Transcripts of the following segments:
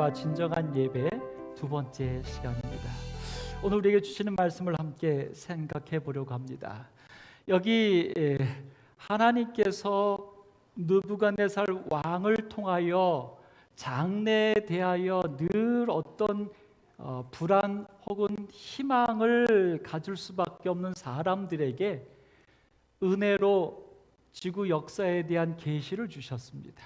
예배와 진정한 예배 두 번째 시간입니다. 오늘 우리에게 주시는 말씀을 함께 생각해 보려고 합니다. 여기 하나님께서 느부갓네살 왕을 통하여 장래에 대하여 늘 어떤 불안 혹은 희망을 가질 수밖에 없는 사람들에게 은혜로 지구 역사에 대한 계시를 주셨습니다.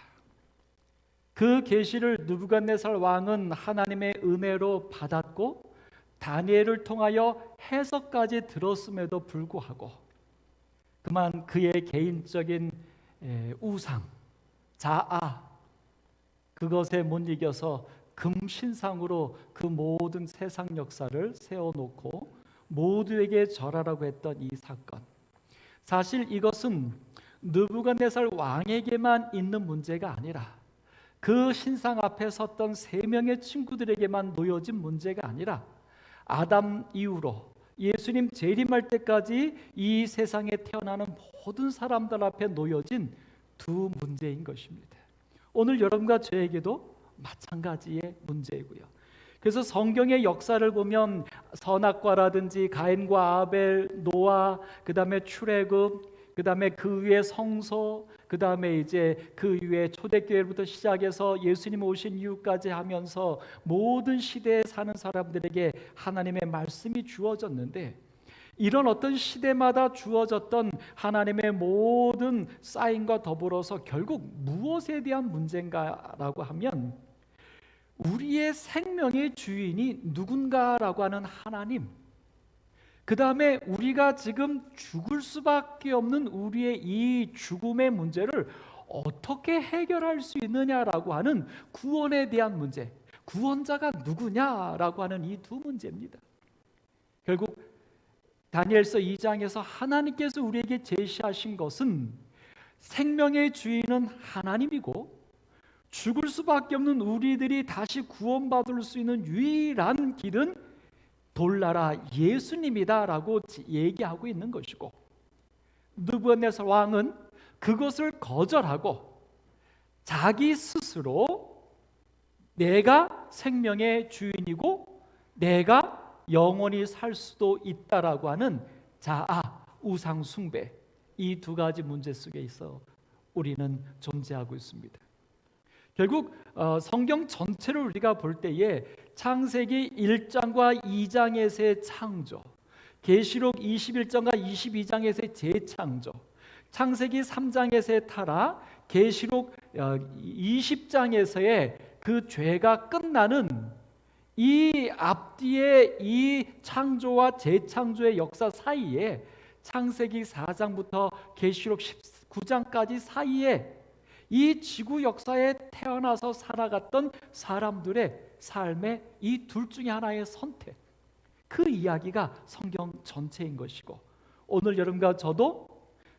그 계시를 느부갓네살 왕은 하나님의 은혜로 받았고 다니엘을 통하여 해석까지 들었음에도 불구하고 그만 그의 개인적인 우상, 자아 그것에 못 이겨서 금신상으로 그 모든 세상 역사를 세워놓고 모두에게 절하라고 했던 이 사건, 사실 이것은 느부갓네살 왕에게만 있는 문제가 아니라 그 신상 앞에 섰던 3명의 친구들에게만 놓여진 문제가 아니라 아담 이후로 예수님 재림할 때까지 이 세상에 태어나는 모든 사람들 앞에 놓여진 두 문제인 것입니다. 오늘 여러분과 저에게도 마찬가지의 문제이고요. 그래서 성경의 역사를 보면 선악과라든지 가인과 아벨, 노아, 그 다음에 출애굽, 그 다음에 그 위에 성소, 그 다음에 이제 그 위에 초대교회부터 시작해서 예수님 오신 이후까지 하면서 모든 시대에 사는 사람들에게 하나님의 말씀이 주어졌는데, 이런 어떤 시대마다 주어졌던 하나님의 모든 사인과 더불어서 결국 무엇에 대한 문제인가라고 하면 우리의 생명의 주인이 누군가라고 하는 하나님, 그 다음에 우리가 지금 죽을 수밖에 없는 우리의 이 죽음의 문제를 어떻게 해결할 수 있느냐라고 하는 구원에 대한 문제, 구원자가 누구냐라고 하는 이 두 문제입니다. 결국 다니엘서 2장에서 하나님께서 우리에게 제시하신 것은 생명의 주인은 하나님이고 죽을 수밖에 없는 우리들이 다시 구원받을 수 있는 유일한 길은 돌나라 예수님이다라고 얘기하고 있는 것이고, 느부갓네살 왕은 그것을 거절하고 자기 스스로 내가 생명의 주인이고 내가 영원히 살 수도 있다라고 하는 자아, 우상 숭배, 이 두 가지 문제 속에 있어 우리는 존재하고 있습니다. 결국 성경 전체를 우리가 볼 때에 창세기 1장과 2장에서의 창조, 계시록 21장과 22장에서의 재창조, 창세기 3장에서의 타락, 계시록 20장에서의 그 죄가 끝나는 이 앞뒤의 이 창조와 재창조의 역사 사이에 창세기 4장부터 계시록 19장까지 사이에 이 지구 역사에 태어나서 살아갔던 사람들의 삶의 이 둘 중에 하나의 선택, 그 이야기가 성경 전체인 것이고, 오늘 여러분과 저도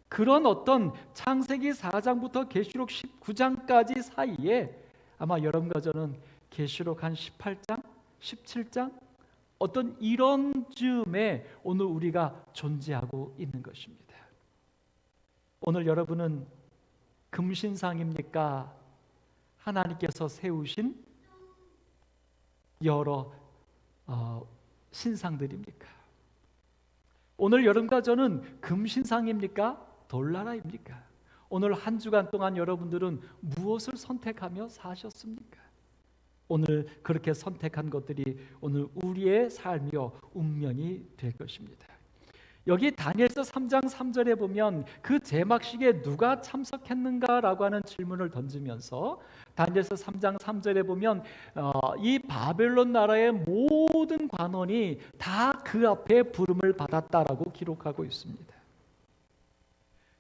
그런 어떤 창세기 4장부터 계시록 19장까지 사이에 아마 여러분과 저는 계시록 한 18장, 17장 어떤 이런 즈음에 오늘 우리가 존재하고 있는 것입니다. 오늘 여러분은 금신상입니까? 하나님께서 세우신 여러 신상들입니까? 오늘 여러분과 저는 금신상입니까? 돌나라입니까? 오늘 한 주간 동안 여러분들은 무엇을 선택하며 사셨습니까? 오늘 그렇게 선택한 것들이 오늘 우리의 삶이요 운명이 될 것입니다. 여기 다니엘서 3장 3절에 보면 그 제막식에 누가 참석했는가라고 하는 질문을 던지면서 다니엘서 3장 3절에 보면 이 바벨론 나라의 모든 관원이 다 그 앞에 부름을 받았다라고 기록하고 있습니다.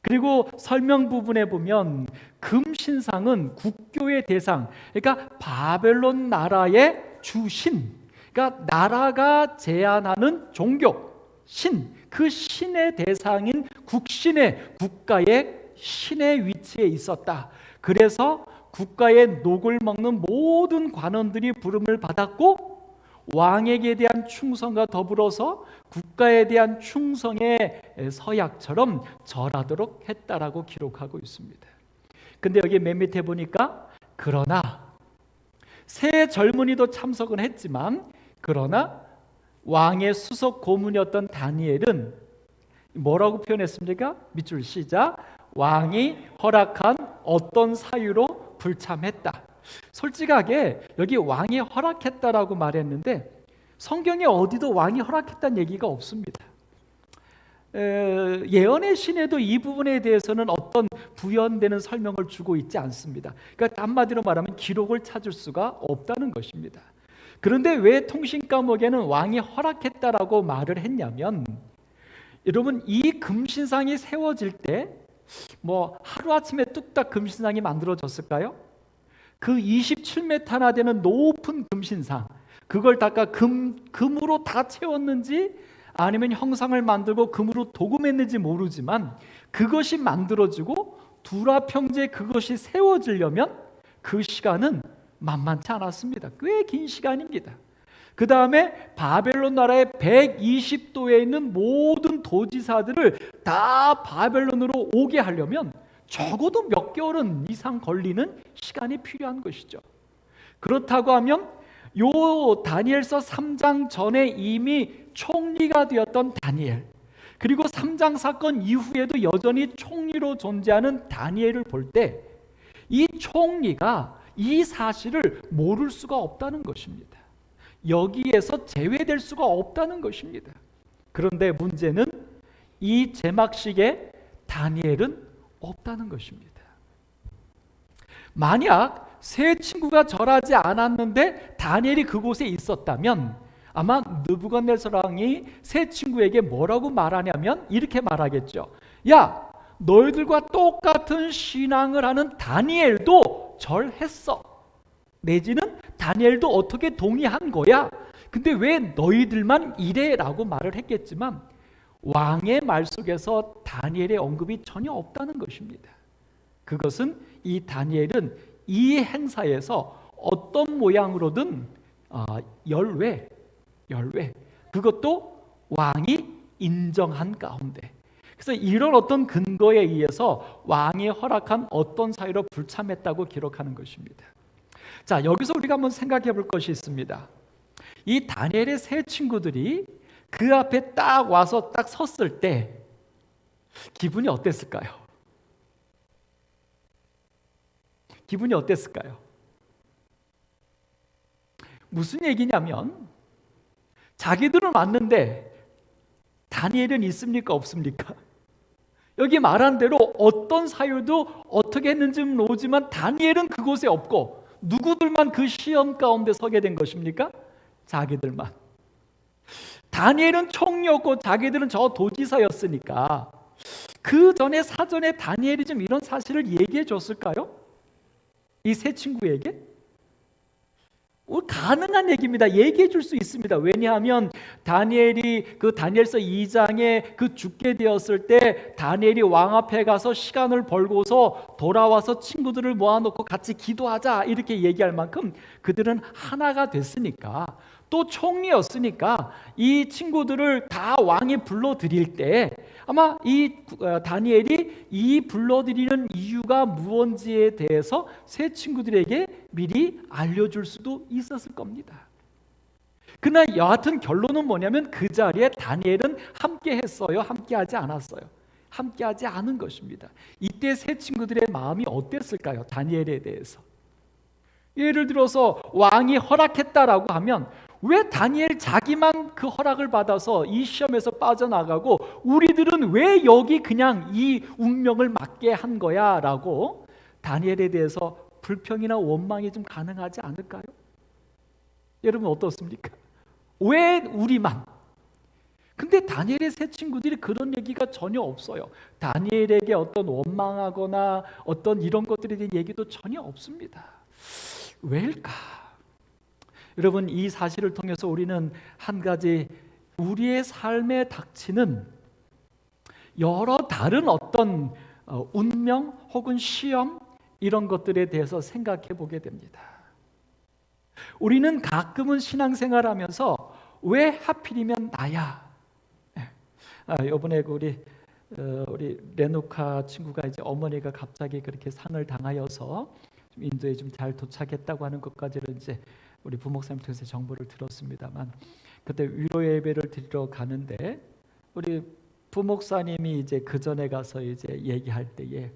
그리고 설명 부분에 보면 금신상은 국교의 대상, 그러니까 바벨론 나라의 주신, 그러니까 나라가 제안하는 종교, 신, 그 신의 대상인 국신의 국가의 신의 위치에 있었다. 그래서 국가의 녹을 먹는 모든 관원들이 부름을 받았고 왕에게 대한 충성과 더불어서 국가에 대한 충성의 서약처럼 절하도록 했다라고 기록하고 있습니다. 근데 여기 맨 밑에 보니까 그러나 세 젊은이도 참석은 했지만 그러나 왕의 수석 고문이었던 다니엘은 뭐라고 표현했습니까? 밑줄 시작. 왕이 허락한 어떤 사유로 불참했다. 솔직하게 여기 왕이 허락했다라고 말했는데 성경에 어디도 왕이 허락했다는 얘기가 없습니다. 예언의 신에도 이 부분에 대해서는 어떤 부연되는 설명을 주고 있지 않습니다. 그러니까 한마디로 말하면 기록을 찾을 수가 없다는 것입니다. 그런데 왜 통신과목에는 왕이 허락했다라고 말을 했냐면, 여러분, 이 금신상이 세워질 때 뭐 하루아침에 뚝딱 금신상이 만들어졌을까요? 그 27m나 되는 높은 금신상, 그걸 닦아 금으로 다 채웠는지 아니면 형상을 만들고 금으로 도금했는지 모르지만 그것이 만들어지고 두라평지에 그것이 세워지려면 그 시간은 만만치 않았습니다. 꽤 긴 시간입니다. 그 다음에 바벨론 나라의 120도에 있는 모든 도지사들을 다 바벨론으로 오게 하려면 적어도 몇 개월은 이상 걸리는 시간이 필요한 것이죠. 그렇다고 하면 요 다니엘서 3장 전에 이미 총리가 되었던 다니엘, 그리고 3장 사건 이후에도 여전히 총리로 존재하는 다니엘을 볼 때 이 총리가 이 사실을 모를 수가 없다는 것입니다. 여기에서 제외될 수가 없다는 것입니다. 그런데 문제는 이 제막식에 다니엘은 없다는 것입니다. 만약 세 친구가 절하지 않았는데 다니엘이 그곳에 있었다면 아마 느부갓네살 왕이 세 친구에게 뭐라고 말하냐면 이렇게 말하겠죠. 야, 너희들과 똑같은 신앙을 하는 다니엘도 절했어. 내지는 다니엘도 어떻게 동의한 거야? 근데 왜 너희들만 이래? 라고 말을 했겠지만 왕의 말 속에서 다니엘의 언급이 전혀 없다는 것입니다. 그것은 이 다니엘은 이 행사에서 어떤 모양으로든 열외, 그것도 왕이 인정한 가운데, 그래서 이런 어떤 근거에 의해서 왕이 허락한 어떤 사유로 불참했다고 기록하는 것입니다. 자, 여기서 우리가 한번 생각해 볼 것이 있습니다. 이 다니엘의 세 친구들이 그 앞에 딱 와서 딱 섰을 때 기분이 어땠을까요? 기분이 어땠을까요? 무슨 얘기냐면 자기들은 왔는데 다니엘은 있습니까? 없습니까? 여기 말한 대로 어떤 사유도 어떻게 했는지는 모르지만 다니엘은 그곳에 없고 누구들만 그 시험 가운데 서게 된 것입니까? 자기들만. 다니엘은 총리였고 자기들은 저 도지사였으니까 그 전에 사전에 다니엘이 좀 이런 사실을 얘기해 줬을까요? 이 세 친구에게? 가능한 얘기입니다. 얘기해 줄 수 있습니다. 왜냐하면 다니엘이 그 다니엘서 2장에 그 죽게 되었을 때 다니엘이 왕 앞에 가서 시간을 벌고서 돌아와서 친구들을 모아놓고 같이 기도하자 이렇게 얘기할 만큼 그들은 하나가 됐으니까, 또 총리였으니까 이 친구들을 다 왕이 불러들일 때 아마 이 다니엘이 이 불러들이는 이유가 무언지에 대해서 세 친구들에게 미리 알려줄 수도 있었을 겁니다. 그러나 여하튼 결론은 뭐냐면 그 자리에 다니엘은 함께 했어요? 함께 하지 않았어요? 함께 하지 않은 것입니다. 이때 세 친구들의 마음이 어땠을까요? 다니엘에 대해서. 예를 들어서 왕이 허락했다라고 하면 왜 다니엘 자기만 그 허락을 받아서 이 시험에서 빠져나가고 우리들은 왜 여기 그냥 이 운명을 맞게 한 거야? 라고 다니엘에 대해서 불평이나 원망이 좀 가능하지 않을까요? 여러분 어떻습니까? 왜 우리만? 근데 다니엘의 세 친구들이 그런 얘기가 전혀 없어요. 다니엘에게 어떤 원망하거나 어떤 이런 것들에 대한 얘기도 전혀 없습니다. 왜일까? 여러분, 이 사실을 통해서 우리는 한 가지 우리의 삶에 닥치는 여러 다른 어떤 운명 혹은 시험 이런 것들에 대해서 생각해 보게 됩니다. 우리는 가끔은 신앙생활하면서 왜 하필이면 나야? 이번에 우리 레누카 친구가 이제 어머니가 갑자기 그렇게 상을 당하여서 인도에 좀 잘 도착했다고 하는 것까지는 이제 우리 부목사님 통해서 정보를 들었습니다만, 그때 위로 예배를 드리러 가는데 우리 부목사님이 이제 그 전에 가서 이제 얘기할 때에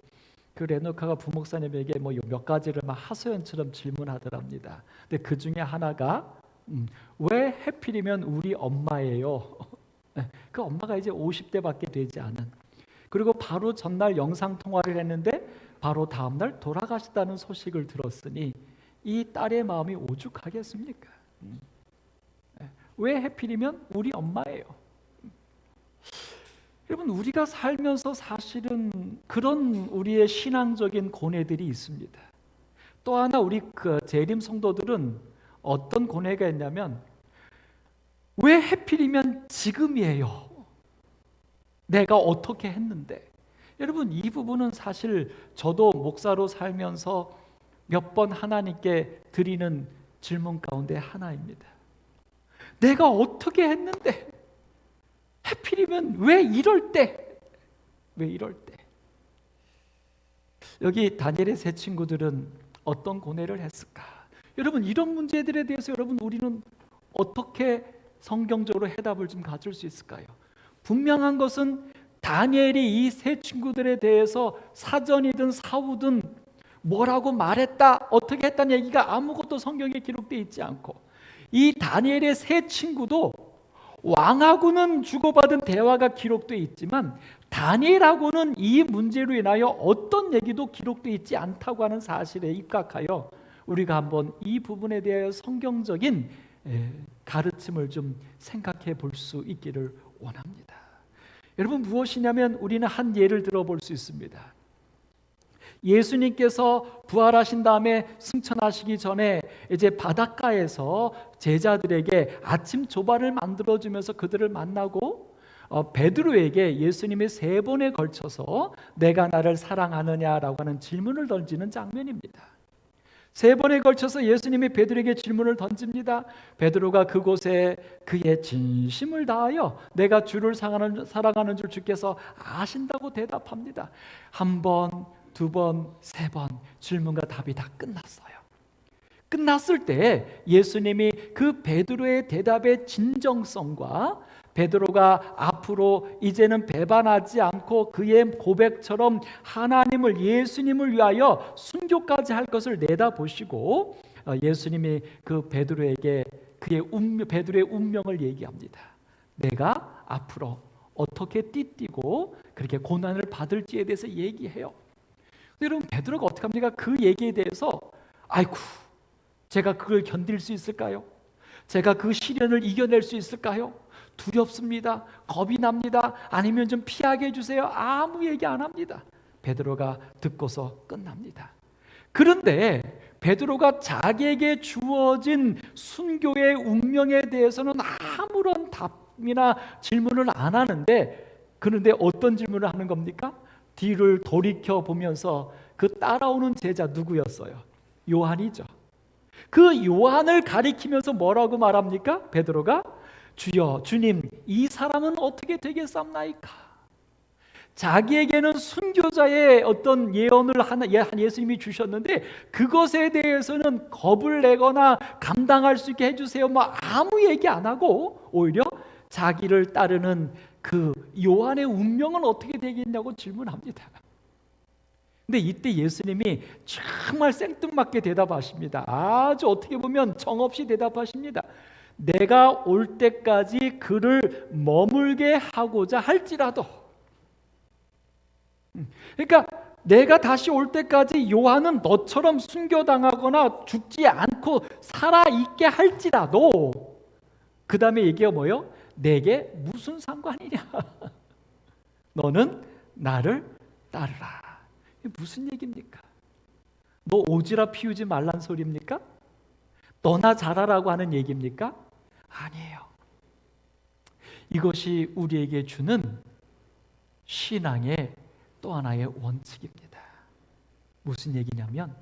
그 레노카가 부목사님에게 뭐 몇 가지를 막 하소연처럼 질문하더랍니다. 근데 그 중에 하나가 왜 해필이면 우리 엄마예요? 그 엄마가 이제 50대밖에 되지 않은, 그리고 바로 전날 영상 통화를 했는데 바로 다음날 돌아가셨다는 소식을 들었으니 이 딸의 마음이 오죽하겠습니까? 왜 해필이면 우리 엄마예요? 여러분, 우리가 살면서 사실은 그런 우리의 신앙적인 고뇌들이 있습니다. 또 하나 우리 그 재림 성도들은 어떤 고뇌가 있냐면, 왜 해필이면 지금이에요? 내가 어떻게 했는데? 여러분, 이 부분은 사실 저도 목사로 살면서 몇 번 하나님께 드리는 질문 가운데 하나입니다. 내가 어떻게 했는데? 하필이면 왜 이럴 때? 왜 이럴 때? 여기 다니엘의 세 친구들은 어떤 고뇌를 했을까? 여러분, 이런 문제들에 대해서 우리는 어떻게 성경적으로 해답을 좀 가질 수 있을까요? 분명한 것은 다니엘이 이 세 친구들에 대해서 사전이든 사후든 뭐라고 말했다, 어떻게 했다는 얘기가 아무것도 성경에 기록되어 있지 않고, 이 다니엘의 세 친구도 왕하고는 주고받은 대화가 기록되어 있지만 다니엘하고는 이 문제로 인하여 어떤 얘기도 기록되어 있지 않다고 하는 사실에 입각하여 우리가 한번 이 부분에 대하여 성경적인 가르침을 좀 생각해 볼 수 있기를 원합니다. 여러분, 무엇이냐면 우리는 한 예를 들어볼 수 있습니다. 예수님께서 부활하신 다음에 승천하시기 전에 이제 바닷가에서 제자들에게 아침 조발을 만들어주면서 그들을 만나고 베드로에게 예수님이 3번에 걸쳐서 내가 나를 사랑하느냐라고 하는 질문을 던지는 장면입니다. 3번에 걸쳐서 예수님이 베드로에게 질문을 던집니다. 베드로가 그곳에 그의 진심을 다하여 내가 주를 사랑하는 줄 주께서 아신다고 대답합니다. 1번, 2번, 3번 질문과 답이 다 끝났어요. 끝났을 때 예수님이 그 베드로의 대답의 진정성과 베드로가 앞으로 이제는 배반하지 않고 그의 고백처럼 하나님을, 예수님을 위하여 순교까지 할 것을 내다보시고 예수님이 그 베드로에게 베드로의 운명을 얘기합니다. 내가 앞으로 어떻게 띠띠고 그렇게 고난을 받을지에 대해서 얘기해요. 여러분, 베드로가 어떻게 합니까? 그 얘기에 대해서 아이고, 제가 그걸 견딜 수 있을까요? 제가 그 시련을 이겨낼 수 있을까요? 두렵습니다. 겁이 납니다. 아니면 좀 피하게 해주세요. 아무 얘기 안 합니다. 베드로가 듣고서 끝납니다. 그런데 베드로가 자기에게 주어진 순교의 운명에 대해서는 아무런 답이나 질문을 안 하는데, 그런데 어떤 질문을 하는 겁니까? 뒤를 돌이켜 보면서 그 따라오는 제자 누구였어요? 요한이죠. 그 요한을 가리키면서 뭐라고 말합니까? 베드로가 주여, 주님, 이 사람은 어떻게 되겠사옵나이까? 자기에게는 순교자의 어떤 예언을 예수님이 주셨는데 그것에 대해서는 겁을 내거나 감당할 수 있게 해주세요, 뭐 아무 얘기 안 하고 오히려 자기를 따르는 그 요한의 운명은 어떻게 되겠냐고 질문합니다. 근데 이때 예수님이 정말 생뚱맞게 대답하십니다. 아주 어떻게 보면 정없이 대답하십니다. 내가 올 때까지 그를 머물게 하고자 할지라도, 그러니까 내가 다시 올 때까지 요한은 너처럼 순교당하거나 죽지 않고 살아있게 할지라도, 그 다음에 얘기가 뭐예요? 내게 무슨 상관이냐? 너는 나를 따르라. 이게 무슨 얘기입니까? 너 오지랖 피우지 말란 소리입니까? 너나 잘하라고 하는 얘기입니까? 아니에요. 이것이 우리에게 주는 신앙의 또 하나의 원칙입니다. 무슨 얘기냐면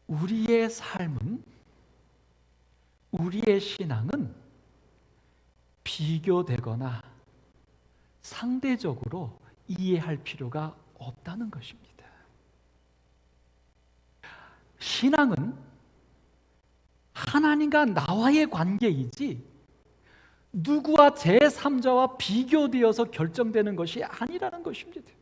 우리의 삶은, 우리의 신앙은 비교되거나 상대적으로 이해할 필요가 없다는 것입니다. 신앙은 하나님과 나와의 관계이지 누구와 제3자와 비교되어서 결정되는 것이 아니라는 것입니다.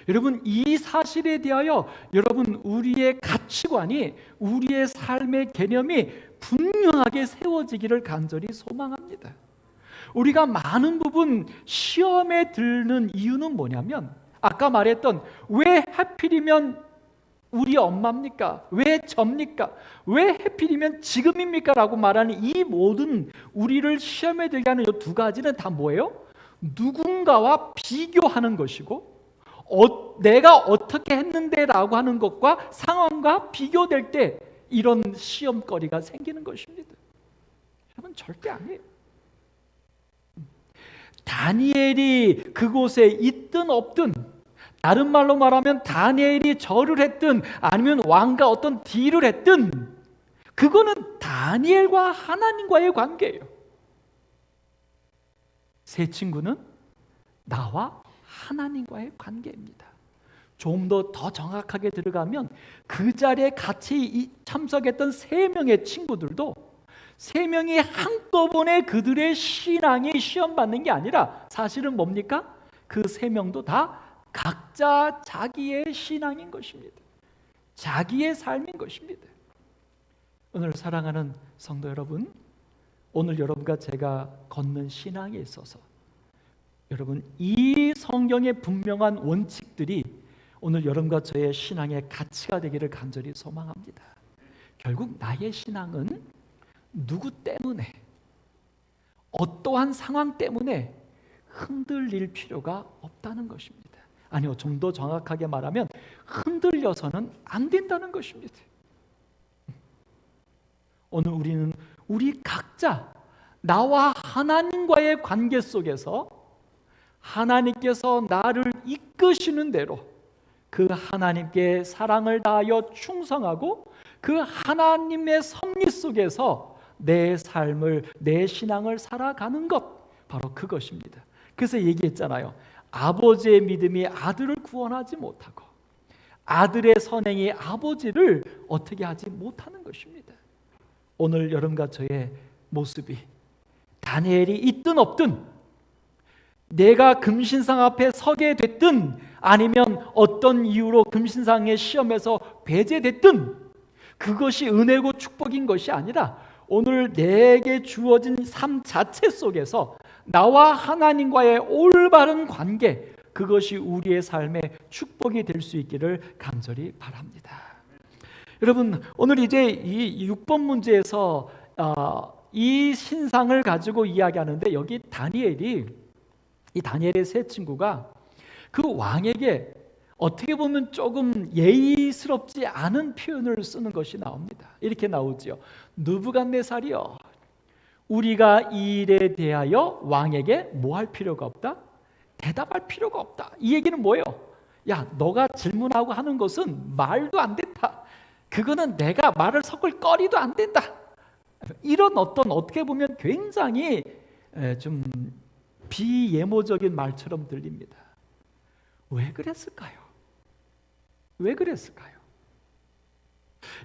여러분, 이 사실에 대하여 여러분 우리의 가치관이, 우리의 삶의 개념이 분명하게 세워지기를 간절히 소망합니다. 우리가 많은 부분 시험에 들는 이유는 뭐냐면, 아까 말했던 왜 하필이면 우리 엄마입니까? 왜 접니까? 왜 하필이면 지금입니까? 라고 말하는 이 모든 우리를 시험에 들게 하는 이 두 가지는 다 뭐예요? 누군가와 비교하는 것이고, 내가 어떻게 했는데 라고 하는 것과 상황과 비교될 때 이런 시험거리가 생기는 것입니다. 여러분, 절대 아니에요. 다니엘이 그곳에 있든 없든, 다른 말로 말하면 다니엘이 절을 했든 아니면 왕과 어떤 딜을 했든, 그거는 다니엘과 하나님과의 관계예요. 세 친구는 나와 하나님과의 관계입니다. 좀 더 정확하게 들어가면 그 자리에 같이 참석했던 세 명의 친구들도 세 명이 한꺼번에 그들의 신앙이 시험받는 게 아니라 사실은 뭡니까? 그 세 명도 다 각자 자기의 신앙인 것입니다. 자기의 삶인 것입니다. 오늘 사랑하는 성도 여러분, 오늘 여러분과 제가 걷는 신앙에 있어서 여러분, 이 성경의 분명한 원칙들이 오늘 여러분과 저의 신앙의 가치가 되기를 간절히 소망합니다. 결국 나의 신앙은 누구 때문에, 어떠한 상황 때문에 흔들릴 필요가 없다는 것입니다. 아니요, 좀 더 정확하게 말하면 흔들려서는 안 된다는 것입니다. 오늘 우리는 우리 각자 나와 하나님과의 관계 속에서 하나님께서 나를 이끄시는 대로 그 하나님께 사랑을 다하여 충성하고 그 하나님의 섭리 속에서 내 삶을, 내 신앙을 살아가는 것, 바로 그것입니다. 그래서 얘기했잖아요. 아버지의 믿음이 아들을 구원하지 못하고 아들의 선행이 아버지를 어떻게 하지 못하는 것입니다. 오늘 여러분과 저의 모습이 다니엘이 있든 없든, 내가 금신상 앞에 서게 됐든 아니면 어떤 이유로 금신상의 시험에서 배제됐든, 그것이 은혜고 축복인 것이 아니라 오늘 내게 주어진 삶 자체 속에서 나와 하나님과의 올바른 관계, 그것이 우리의 삶의 축복이 될 수 있기를 간절히 바랍니다. 여러분, 오늘 이제 이 6번 문제에서 이 신상을 가지고 이야기하는데, 여기 이 다니엘의 세 친구가 그 왕에게 어떻게 보면 조금 예의스럽지 않은 표현을 쓰는 것이 나옵니다. 이렇게 나오죠. 느부갓네살이여, 우리가 이 일에 대하여 왕에게 뭐 할 필요가 없다? 대답할 필요가 없다. 이 얘기는 뭐예요? 야, 너가 질문하고 하는 것은 말도 안 된다. 그거는 내가 말을 섞을 거리도 안 된다. 이런 어떻게 보면 굉장히 좀 비예모적인 말처럼 들립니다. 왜 그랬을까요? 왜 그랬을까요?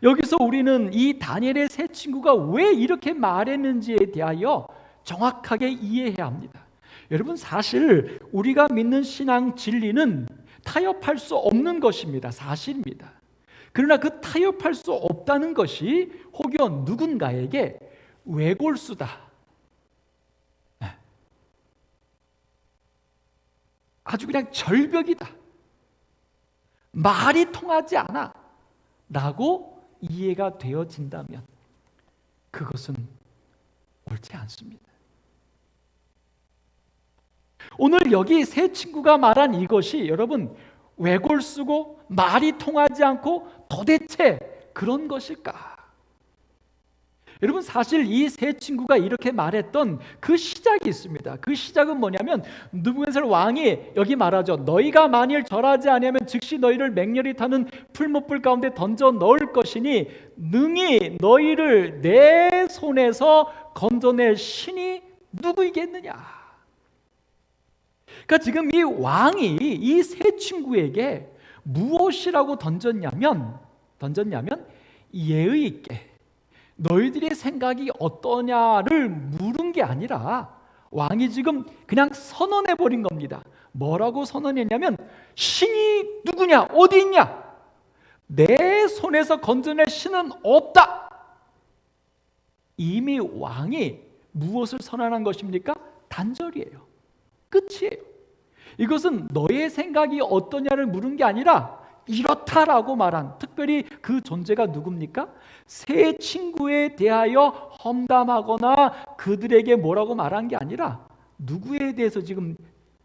여기서 우리는 이 다니엘의 세 친구가 왜 이렇게 말했는지에 대하여 정확하게 이해해야 합니다. 여러분, 사실 우리가 믿는 신앙 진리는 타협할 수 없는 것입니다. 사실입니다. 그러나 그 타협할 수 없다는 것이 혹여 누군가에게 외골수다, 아주 그냥 절벽이다, 말이 통하지 않아 라고 이해가 되어진다면 그것은 옳지 않습니다. 오늘 여기 세 친구가 말한 이것이 여러분 외골수고 말이 통하지 않고 도대체 그런 것일까? 여러분, 사실 이 세 친구가 이렇게 말했던 그 시작이 있습니다. 그 시작은 뭐냐면 느부갓네살 왕이 여기 말하죠. 너희가 만일 절하지 아니하면 즉시 너희를 맹렬히 타는 풀무불 가운데 던져 넣을 것이니 능히 너희를 내 손에서 건져낼 신이 누구이겠느냐. 그러니까 지금 이 왕이 이 세 친구에게 무엇이라고 던졌냐면 던졌냐면 예의 있게 너희들의 생각이 어떠냐를 물은 게 아니라 왕이 지금 그냥 선언해 버린 겁니다. 뭐라고 선언했냐면 신이 누구냐? 어디 있냐? 내 손에서 건져낼 신은 없다. 이미 왕이 무엇을 선언한 것입니까? 단절이에요. 끝이에요. 이것은 너의 생각이 어떠냐를 물은 게 아니라 이렇다라고 말한, 특별히 그 존재가 누굽니까? 세 친구에 대하여 험담하거나 그들에게 뭐라고 말한 게 아니라 누구에 대해서 지금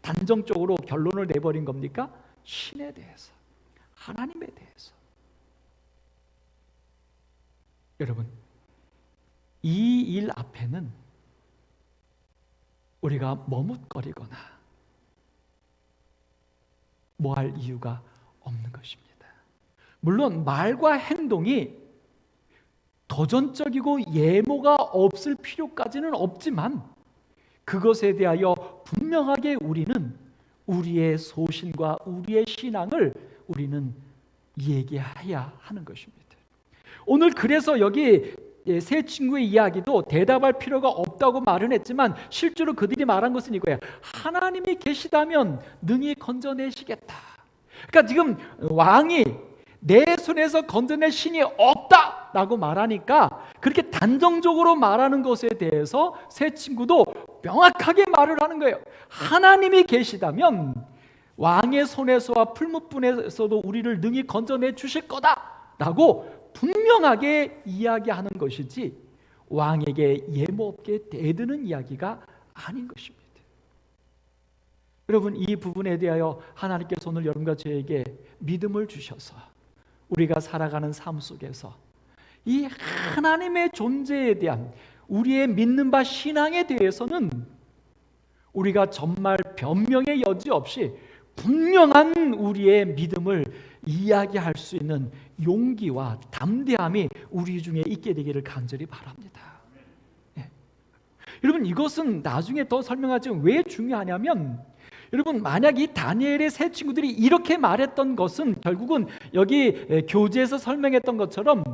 단정적으로 결론을 내버린 겁니까? 신에 대해서, 하나님에 대해서. 여러분, 이 일 앞에는 우리가 머뭇거리거나 뭐 할 이유가 없는 것입니다. 물론 말과 행동이 도전적이고 예모가 없을 필요까지는 없지만 그것에 대하여 분명하게 우리는 우리의 소신과 우리의 신앙을 우리는 얘기해야 하는 것입니다. 오늘 그래서 여기 세 친구의 이야기도 대답할 필요가 없다고 말은 했지만 실제로 그들이 말한 것은 이거예요. 하나님이 계시다면 능히 건져내시겠다. 그러니까 지금 왕이 내 손에서 건져낼 신이 없다라고 말하니까 그렇게 단정적으로 말하는 것에 대해서 세 친구도 명확하게 말을 하는 거예요. 하나님이 계시다면 왕의 손에서와 풀무불에서도 우리를 능히 건져내 주실 거다라고 분명하게 이야기하는 것이지 왕에게 예모 없게 대드는 이야기가 아닌 것입니다. 여러분, 이 부분에 대하여 하나님께서 오늘 여러분과 저에게 믿음을 주셔서 우리가 살아가는 삶 속에서 이 하나님의 존재에 대한 우리의 믿는 바 신앙에 대해서는 우리가 정말 변명의 여지 없이 분명한 우리의 믿음을 이야기할 수 있는 용기와 담대함이 우리 중에 있게 되기를 간절히 바랍니다. 예. 여러분, 이것은 나중에 더 설명하지만 왜 중요하냐면 여러분, 만약 이 다니엘의 세 친구들이 이렇게 말했던 것은 결국은 여기 교재에서 설명했던 것처럼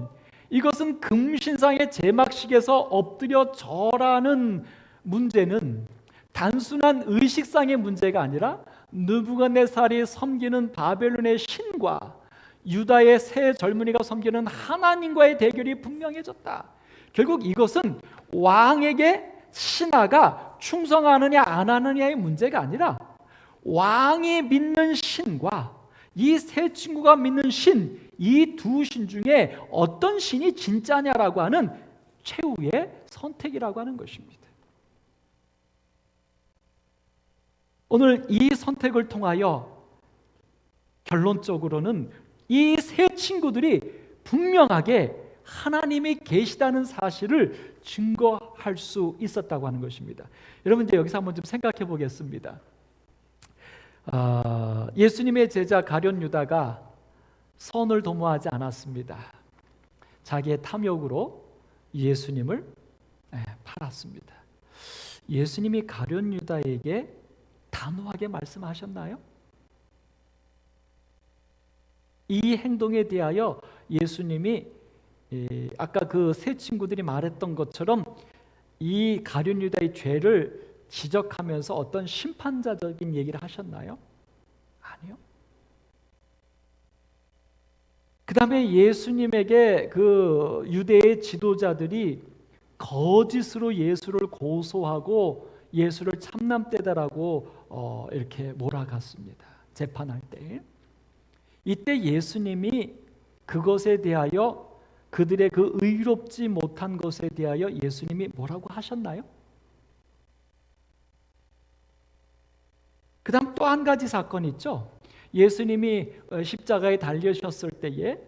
이것은 금신상의 제막식에서 엎드려 절하는 문제는 단순한 의식상의 문제가 아니라 느부갓네살이 섬기는 바벨론의 신과 유다의 새 젊은이가 섬기는 하나님과의 대결이 분명해졌다. 결국 이것은 왕에게 신하가 충성하느냐 안 하느냐의 문제가 아니라 왕이 믿는 신과 이 세 친구가 믿는 신, 이 두 신 중에 어떤 신이 진짜냐라고 하는 최후의 선택이라고 하는 것입니다. 오늘 이 선택을 통하여 결론적으로는 이 세 친구들이 분명하게 하나님이 계시다는 사실을 증거할 수 있었다고 하는 것입니다. 여러분, 이제 여기서 한번 좀 생각해 보겠습니다. 예수님의 제자 가룟 유다가 선을 도모하지 않았습니다. 자기의 탐욕으로 예수님을 팔았습니다. 예수님이 가룟 유다에게 단호하게 말씀하셨나요? 이 행동에 대하여 예수님이 아까 그 세 친구들이 말했던 것처럼 이 가룟 유다의 죄를 지적하면서 어떤 심판자적인 얘기를 하셨나요? 아니요. 그 다음에 예수님에게 그 유대의 지도자들이 거짓으로 예수를 고소하고 예수를 참남떼다라고 이렇게 몰아갔습니다. 재판할 때. 이때 예수님이 그것에 대하여 그들의 그 의롭지 못한 것에 대하여 예수님이 뭐라고 하셨나요? 그 다음 또 한 가지 사건이 있죠. 예수님이 십자가에 달리셨을 때에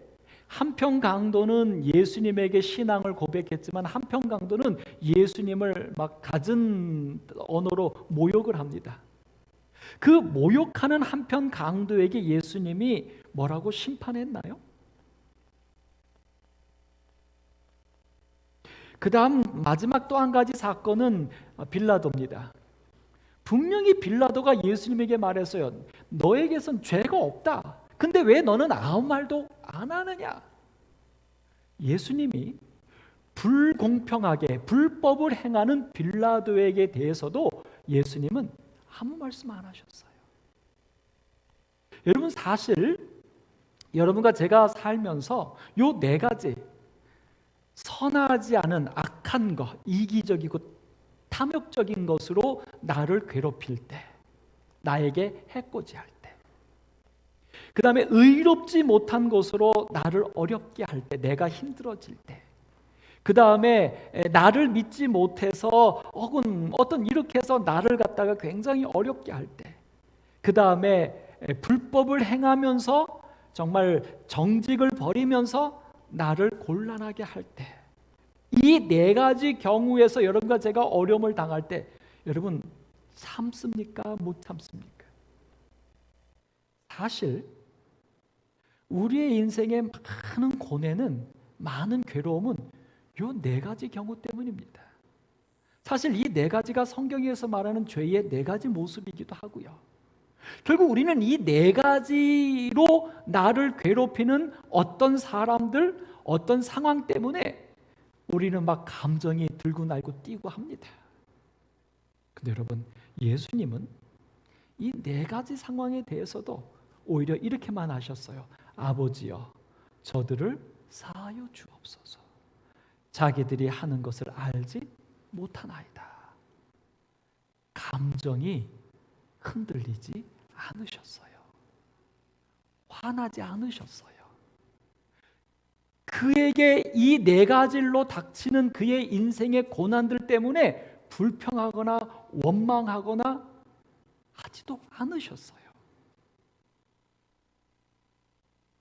한편 강도는 예수님에게 신앙을 고백했지만 한편 강도는 예수님을 막 갖은 언어로 모욕을 합니다. 그 모욕하는 한편 강도에게 예수님이 뭐라고 심판했나요? 그 다음 마지막 또 한 가지 사건은 빌라도입니다. 분명히 빌라도가 예수님에게 말했어요. 너에게선 죄가 없다. 근데 왜 너는 아무 말도 안 하느냐? 예수님이 불공평하게 불법을 행하는 빌라도에게 대해서도 예수님은 아무 말씀 안 하셨어요. 여러분, 사실 여러분과 제가 살면서 요 네 가지 선하지 않은 악한 것, 이기적이고 탐욕적인 것으로 나를 괴롭힐 때, 나에게 해코지할 때, 그 다음에 의롭지 못한 것으로 나를 어렵게 할 때, 내가 힘들어질 때, 그 다음에 나를 믿지 못해서 혹은 어떤 이렇게 해서 나를 갖다가 굉장히 어렵게 할 때, 그 다음에 불법을 행하면서 정말 정직을 버리면서 나를 곤란하게 할 때, 이 네 가지 경우에서 여러분과 제가 어려움을 당할 때 여러분 참습니까? 못 참습니까? 사실 우리의 인생의 많은 고뇌는, 많은 괴로움은 요 네 가지 경우 때문입니다. 사실 이 네 가지가 성경에서 말하는 죄의 네 가지 모습이기도 하고요. 결국 우리는 이 네 가지로 나를 괴롭히는 어떤 사람들, 어떤 상황 때문에 우리는 막 감정이 들고 날고 뛰고 합니다. 근데 여러분, 예수님은 이 네 가지 상황에 대해서도 오히려 이렇게만 하셨어요. 아버지여, 저들을 사하여 주옵소서. 자기들이 하는 것을 알지 못하나이다. 감정이 흔들리지 않으셨어요. 화나지 않으셨어요. 그에게 이 네 가지로 닥치는 그의 인생의 고난들 때문에 불평하거나 원망하거나 하지도 않으셨어요.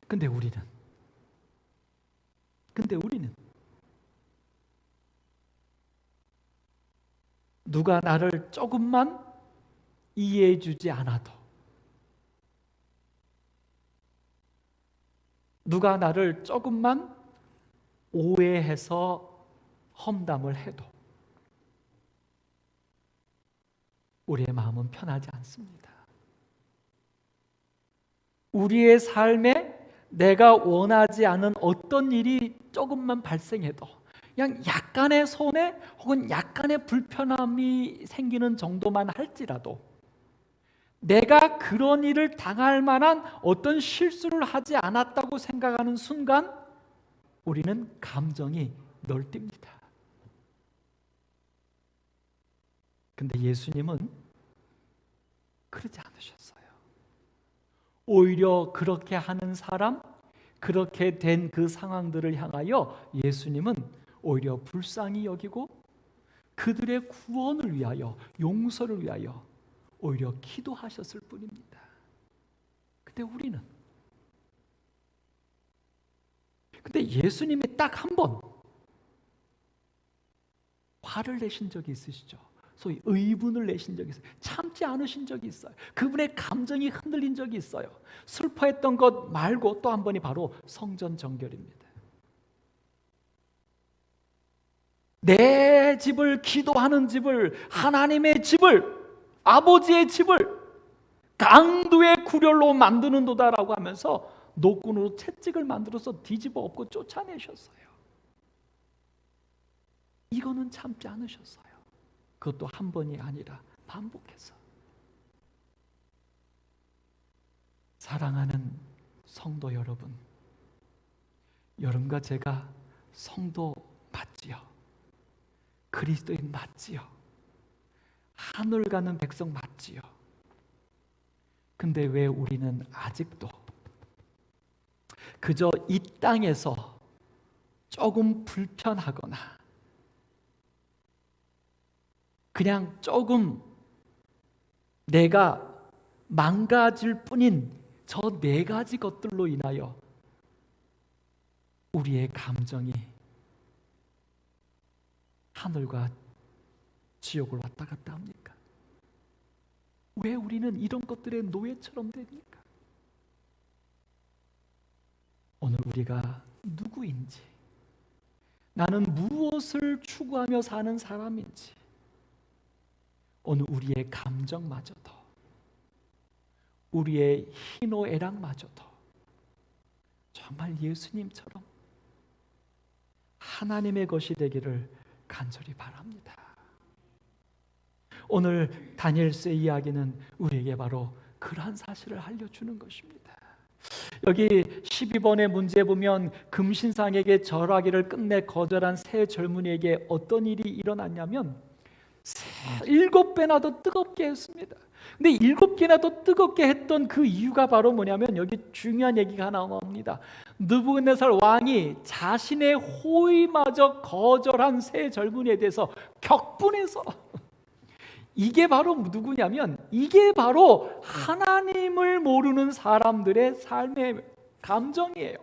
근데 우리는 누가 나를 조금만 이해해 주지 않아도, 누가 나를 조금만 오해해서 험담을 해도 우리의 마음은 편하지 않습니다. 우리의 삶에 내가 원하지 않은 어떤 일이 조금만 발생해도, 그냥 약간의 손해 혹은 약간의 불편함이 생기는 정도만 할지라도, 내가 그런 일을 당할 만한 어떤 실수를 하지 않았다고 생각하는 순간 우리는 감정이 널뛰입니다. 근데 예수님은 그러지 않으셨어요. 오히려 그렇게 하는 사람, 그렇게 된 그 상황들을 향하여 예수님은 오히려 불쌍히 여기고 그들의 구원을 위하여, 용서를 위하여 오히려 기도하셨을 뿐입니다. 근데 예수님이 딱 한 번 화를 내신 적이 있으시죠? 소위 의분을 내신 적이 있어요. 참지 않으신 적이 있어요. 그분의 감정이 흔들린 적이 있어요. 슬퍼했던 것 말고 또 한 번이 바로 성전 정결입니다. 내 집을, 기도하는 집을, 하나님의 집을, 아버지의 집을 강도의 구렬로 만드는도다라고 하면서 노끈으로 채찍을 만들어서 뒤집어 엎고 쫓아내셨어요. 이거는 참지 않으셨어요. 그것도 한 번이 아니라 반복해서. 사랑하는 성도 여러분, 여러분과 제가 성도 맞지요? 그리스도인 맞지요? 하늘 가는 백성 맞지요? 근데 왜 우리는 아직도 그저 이 땅에서 조금 불편하거나 그냥 조금 내가 망가질 뿐인 저 네 가지 것들로 인하여 우리의 감정이 하늘과 지옥을 왔다 갔다 합니까? 왜 우리는 이런 것들의 노예처럼 됩니까? 오늘 우리가 누구인지, 나는 무엇을 추구하며 사는 사람인지, 오늘 우리의 감정마저도, 우리의 희노애락마저도 정말 예수님처럼 하나님의 것이 되기를 간절히 바랍니다. 오늘 다니엘서의 이야기는 우리에게 바로 그러한 사실을 알려주는 것입니다. 여기 12번의 문제에 보면 금신상에게 절하기를 끝내 거절한 새 젊은이에게 어떤 일이 일어났냐면 7배나 더 뜨겁게 했습니다. 근데 7개나 더 뜨겁게 했던 그 이유가 바로 뭐냐면 여기 중요한 얘기가 하나 나옵니다. 느부갓네살 왕이 자신의 호의마저 거절한 새 젊은이에 대해서 격분해서, 이게 바로 누구냐면 이게 바로 하나님을 모르는 사람들의 삶의 감정이에요.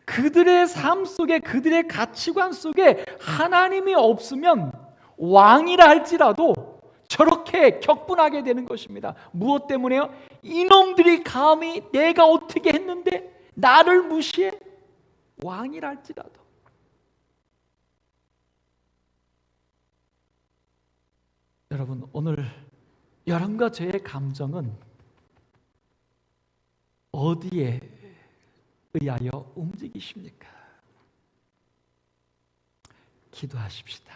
그들의 삶 속에, 그들의 가치관 속에 하나님이 없으면 왕이라 할지라도 저렇게 격분하게 되는 것입니다. 무엇 때문에요? 이놈들이 감히 내가 어떻게 했는데 나를 무시해? 왕이라 할지라도. 여러분, 오늘 여러분과 저의 감정은 어디에 의하여 움직이십니까? 기도하십시다.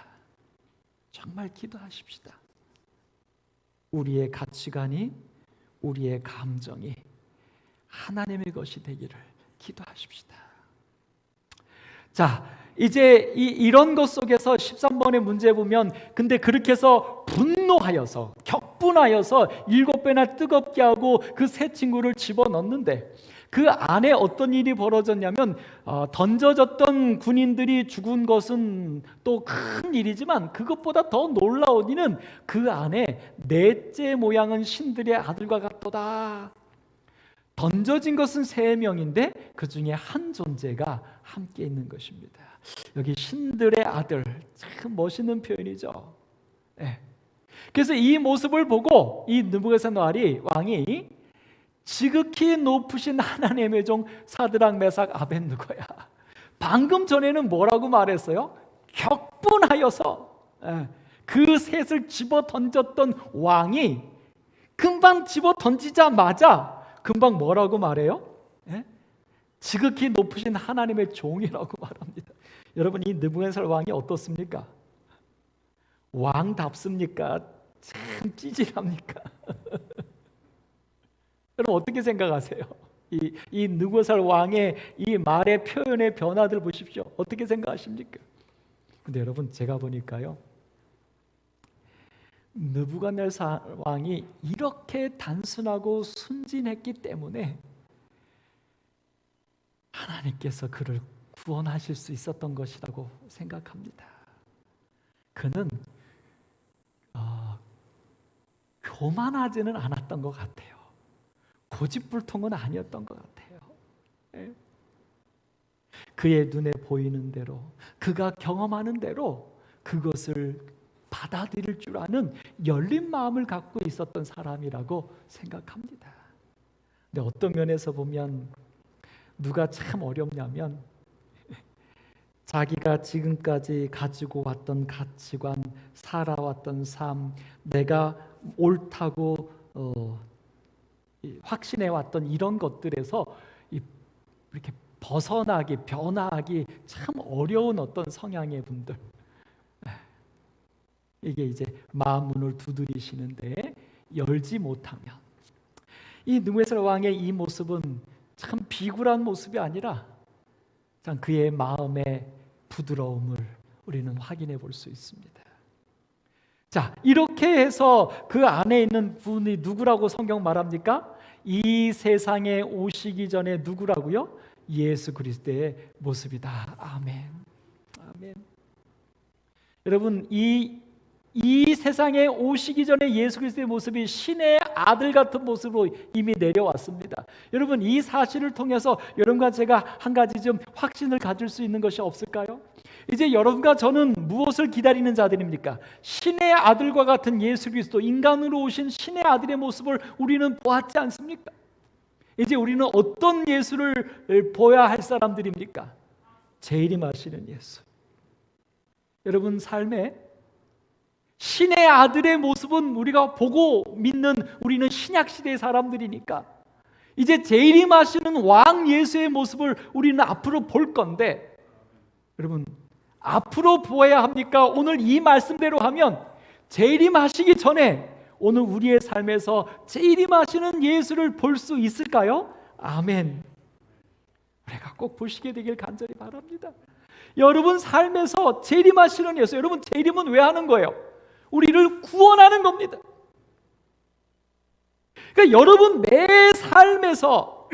정말 기도하십시다. 우리의 가치관이, 우리의 감정이 하나님의 것이 되기를 기도하십시다. 자, 이제 이런 것 속에서 13번의 문제 보면, 근데 그렇게 해서 분노하여서, 격분하여서 7배나 뜨겁게 하고 그 새 친구를 집어넣는데 그 안에 어떤 일이 벌어졌냐면, 던져졌던 군인들이 죽은 것은 또 큰 일이지만 그것보다 더 놀라운 일은 그 안에 넷째 모양은 신들의 아들과 같도다. 던져진 것은 3명인데 그 중에 한 존재가 함께 있는 것입니다. 여기 신들의 아들, 참 멋있는 표현이죠. 네. 그래서 이 모습을 보고 이 느부갓네살 왕이 지극히 높으신 하나님의 종 사드락, 메삭, 아벳느고야, 방금 전에는 뭐라고 말했어요? 격분하여서 그 셋을 집어 던졌던 왕이 금방 집어 던지자마자 금방 뭐라고 말해요? 지극히 높으신 하나님의 종이라고 말합니다. 여러분, 이 느부갓네살 왕이 어떻습니까? 왕답습니까? 참 찌질합니까? 여러분, 어떻게 생각하세요? 이 느부갓네살 왕의 이 말의 표현의 변화들 보십시오. 어떻게 생각하십니까? 근데 여러분, 제가 보니까요, 느부갓네살 왕이 이렇게 단순하고 순진했기 때문에 하나님께서 그를 구원하실 수 있었던 것이라고 생각합니다. 그는 교만하지는 않았던 것 같아요. 고집불통은 아니었던 것 같아요. 그의 눈에 보이는 대로, 그가 경험하는 대로 그것을 받아들일 줄 아는 열린 마음을 갖고 있었던 사람이라고 생각합니다. 근데 어떤 면에서 보면 누가 참 어렵냐면, 자기가 지금까지 가지고 왔던 가치관, 살아왔던 삶, 내가 옳다고 확신해왔던 이런 것들에서 이렇게 벗어나기, 변화하기 참 어려운 어떤 성향의 분들, 이게 이제 마음 문을 두드리시는데 열지 못하면, 이 느부갓네살 왕의 이 모습은 참 비굴한 모습이 아니라 참 그의 마음의 부드러움을 우리는 확인해 볼 수 있습니다. 자, 이렇게 해서 그 안에 있는 분이 누구라고 성경 말합니까? 이 세상에 오시기 전에 누구라고요? 예수 그리스도의 모습이다. 아멘. 아멘. 여러분, 이 세상에 오시기 전에 예수 그리스도의 모습이 신의 아들 같은 모습으로 이미 내려왔습니다. 여러분, 이 사실을 통해서 여러분과 제가 한 가지 좀 확신을 가질 수 있는 것이 없을까요? 이제 여러분과 저는 무엇을 기다리는 자들입니까? 신의 아들과 같은 예수 그리스도, 인간으로 오신 신의 아들의 모습을 우리는 보았지 않습니까? 이제 우리는 어떤 예수를 보아야 할 사람들입니까? 재림하시는 예수. 여러분 삶에 신의 아들의 모습은 우리가 보고 믿는, 우리는 신약시대의 사람들이니까 이제 재림하시는 왕 예수의 모습을 우리는 앞으로 볼 건데, 여러분, 앞으로 보아야 합니까? 오늘 이 말씀대로 하면 재림하시기 전에 오늘 우리의 삶에서 재림하시는 예수를 볼 수 있을까요? 아멘. 우리가 꼭 보시게 되길 간절히 바랍니다. 여러분 삶에서 재림하시는 예수, 여러분 재림은 왜 하는 거예요? 우리를 구원하는 겁니다. 그러니까 여러분 내 삶에서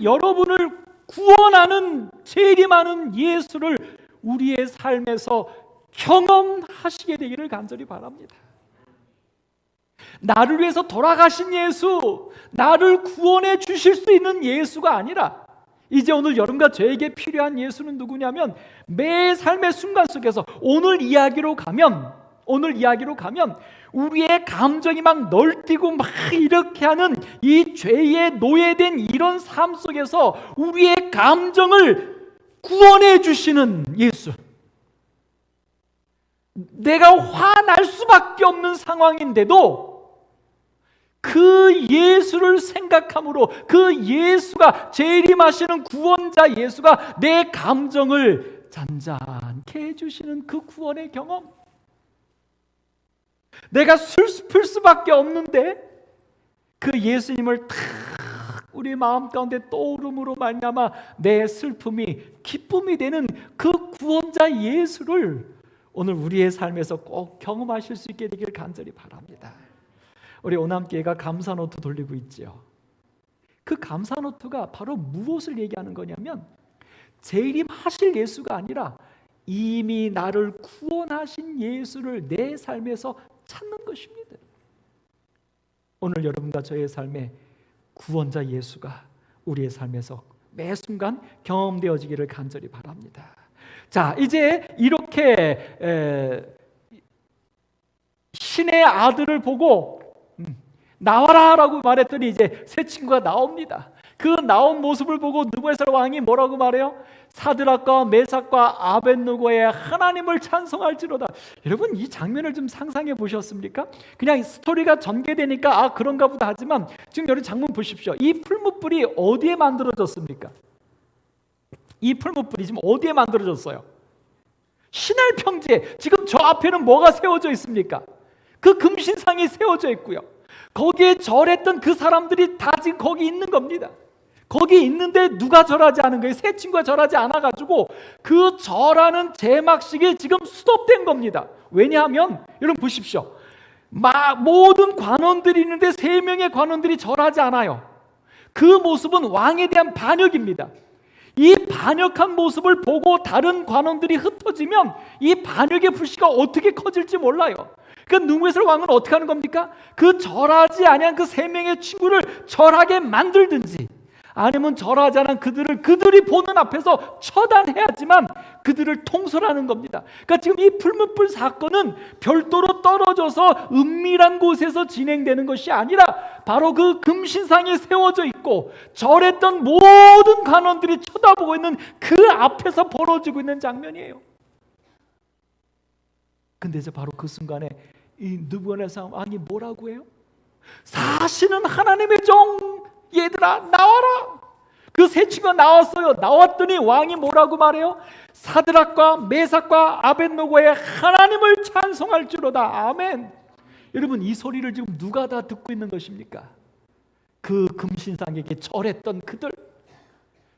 여러분을 구원하는 재림하는 예수를 우리의 삶에서 경험하시게 되기를 간절히 바랍니다. 나를 위해서 돌아가신 예수, 나를 구원해 주실 수 있는 예수가 아니라 이제 오늘 여러분과 저에게 필요한 예수는 누구냐면 매 삶의 순간 속에서 오늘 이야기로 가면 우리의 감정이 막 널뛰고 막 이렇게 하는 이 죄에 노예된 이런 삶 속에서 우리의 감정을 구원해 주시는 예수. 내가 화날 수밖에 없는 상황인데도 그 예수를 생각함으로 그 예수가 재림하시는 구원자 예수가 내 감정을 잔잔케 해주시는 그 구원의 경험. 내가 슬플 수밖에 없는데 그 예수님을 탁 우리 마음 가운데 떠오름으로 말미암아 내 슬픔이 기쁨이 되는 그 구원자 예수를 오늘 우리의 삶에서 꼭 경험하실 수 있게 되기를 간절히 바랍니다. 우리 오남교회가 감사노트 돌리고 있지요. 그 감사노트가 바로 무엇을 얘기하는 거냐면 재림하실 예수가 아니라 이미 나를 구원하신 예수를 내 삶에서 찾는 것입니다. 오늘 여러분과 저의 삶에 구원자 예수가 우리의 삶에서 매 순간 경험되어지기를 간절히 바랍니다. 자, 이제 이렇게 신의 아들을 보고 나와라 라고 말했더니 이제 새 친구가 나옵니다. 그 나온 모습을 보고 느부갓네살 왕이 뭐라고 말해요? 사드락과 메삭과 아벳느고의 하나님을 찬송할지로다. 여러분 이 장면을 좀 상상해 보셨습니까? 그냥 스토리가 전개되니까 아 그런가 보다 하지만 지금 여러분 장면 보십시오. 이 풀무불이 어디에 만들어졌습니까? 이 풀무불이 지금 어디에 만들어졌어요? 신할 평지에. 지금 저 앞에는 뭐가 세워져 있습니까? 그 금신상이 세워져 있고요. 거기에 절했던 그 사람들이 다 지금 거기 있는 겁니다. 거기 있는데 누가 절하지 않은 거예요? 새 친구가 절하지 않아가지고 그 절하는 제막식이 지금 스톱된 겁니다. 왜냐하면 여러분 보십시오. 모든 관원들이 있는데 3명의 관원들이 절하지 않아요. 그 모습은 왕에 대한 반역입니다. 이 반역한 모습을 보고 다른 관원들이 흩어지면 이 반역의 불씨가 어떻게 커질지 몰라요. 그 느부갓네살 왕은 어떻게 하는 겁니까? 그 절하지 아니한 그 3명의 친구를 절하게 만들든지 아니면 절하지 않은 그들이 보는 앞에서 처단해야지만 그들을 통솔하는 겁니다. 그러니까 지금 이 풀무불 사건은 별도로 떨어져서 은밀한 곳에서 진행되는 것이 아니라 바로 그 금신상이 세워져 있고 절했던 모든 관원들이 쳐다보고 있는 그 앞에서 벌어지고 있는 장면이에요. 근데 이제 바로 그 순간에 이 느부갓네살 왕이 뭐라고 해요? 사시는 하나님의 종 얘들아 나와라. 그 세 친구가 나왔어요. 나왔더니 왕이 뭐라고 말해요? 사드락과 메삭과 아벳느고의 하나님을 찬송할지로다. 아멘. 여러분 이 소리를 지금 누가 다 듣고 있는 것입니까? 그 금신상에게 절했던 그들,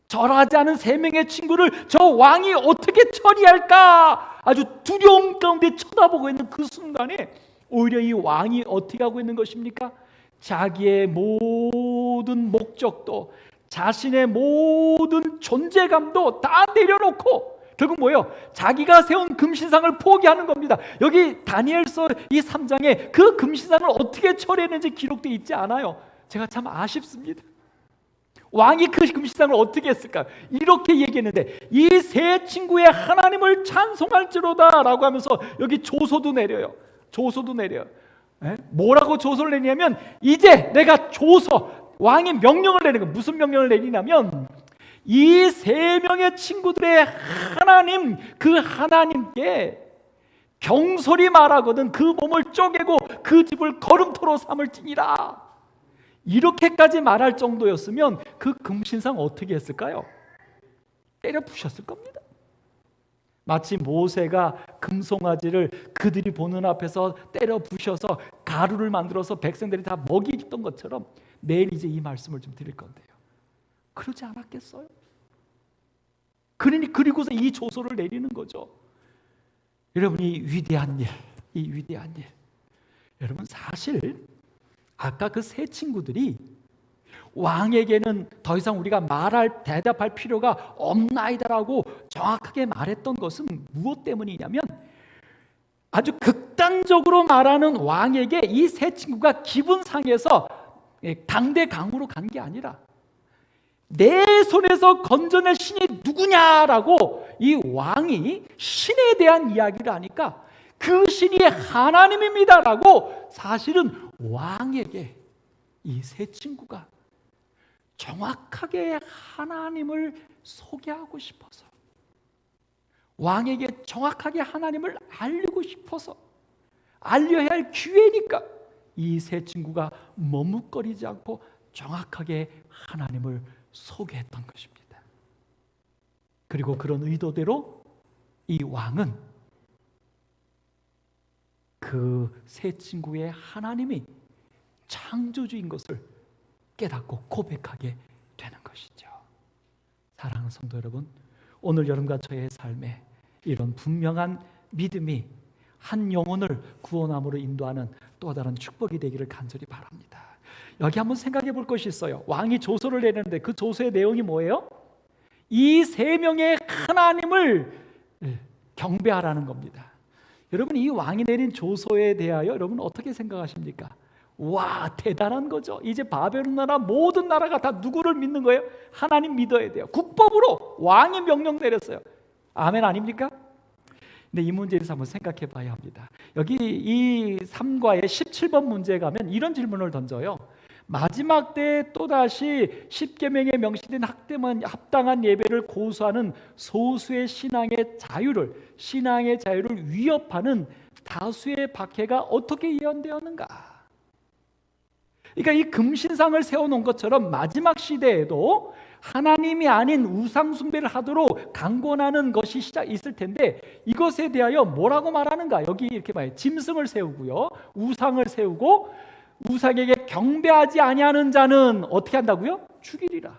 절하지 않은 3명의 친구를 저 왕이 어떻게 처리할까 아주 두려움 가운데 쳐다보고 있는 그 순간에 오히려 이 왕이 어떻게 하고 있는 것입니까? 자기의 모든 목적도 자신의 모든 존재감도 다 내려놓고 결국 뭐예요? 자기가 세운 금신상을 포기하는 겁니다. 여기 다니엘서 이 3장에 그 금신상을 어떻게 처리했는지 기록되어 있지 않아요. 제가 참 아쉽습니다. 왕이 그 금신상을 어떻게 했을까요? 이렇게 얘기했는데 이 세 친구의 하나님을 찬송할지로다 라고 하면서 여기 조소도 내려요. 뭐라고 조소를 내냐면 이제 내가 왕이 명령을 내는 거. 무슨 명령을 내리냐면 이 3명의 친구들의 하나님, 그 하나님께 경솔히 말하거든 그 몸을 쪼개고 그 집을 거름토로 삼을지니라. 이렇게까지 말할 정도였으면 그 금신상 어떻게 했을까요? 때려 부셨을 겁니다. 마치 모세가 금송아지를 그들이 보는 앞에서 때려 부셔서 가루를 만들어서 백성들이 다 먹이던 것처럼 내일 이제 이 말씀을 좀 드릴 건데요. 그러지 않았겠어요? 그리고서 이 조서를 내리는 거죠. 여러분, 이 위대한 일. 여러분, 사실 아까 그 세 친구들이 왕에게는 더 이상 우리가 대답할 필요가 없나이다라고 정확하게 말했던 것은 무엇 때문이냐면, 아주 극단적으로 말하는 왕에게 이 세 친구가 기분 상해서 강대강으로 간 게 아니라, 내 손에서 건져낼 신이 누구냐라고 이 왕이 신에 대한 이야기를 하니까 그 신이 하나님입니다라고 사실은 왕에게 이 세 친구가 정확하게 하나님을 소개하고 싶어서, 왕에게 정확하게 하나님을 알리고 싶어서, 알려야 할 기회니까 이 세 친구가 머뭇거리지 않고 정확하게 하나님을 소개했던 것입니다. 그리고 그런 의도대로 이 왕은 그 세 친구의 하나님이 창조주인 것을 깨닫고 고백하게 되는 것이죠. 사랑하는 성도 여러분, 오늘 여러분과 저의 삶에 이런 분명한 믿음이 한 영혼을 구원함으로 인도하는 또 다른 축복이 되기를 간절히 바랍니다. 여기 한번 생각해 볼 것이 있어요. 왕이 조서를 내렸는데 그 조서의 내용이 뭐예요? 이 세 명의 하나님을 경배하라는 겁니다. 여러분, 이 왕이 내린 조서에 대하여 여러분 어떻게 생각하십니까? 와, 대단한 거죠. 이제 바벨론 나라 모든 나라가 다 누구를 믿는 거예요? 하나님 믿어야 돼요. 국법으로 왕이 명령 내렸어요. 아멘 아닙니까? 근데 이 문제에 대해서 한번 생각해 봐야 합니다. 여기 이 3과의 17번 문제에 가면 이런 질문을 던져요. 마지막 때에 또다시 십계명에 명시된 합당한 예배를 고수하는 소수의 신앙의 자유를 위협하는 다수의 박해가 어떻게 예언되었는가? 그러니까 이 금신상을 세워놓은 것처럼 마지막 시대에도 하나님이 아닌 우상 숭배를 하도록 강권하는 것이 있을 텐데, 이것에 대하여 뭐라고 말하는가? 여기 이렇게 봐요. 짐승을 세우고요, 우상을 세우고 우상에게 경배하지 아니하는 자는 어떻게 한다고요? 죽이리라.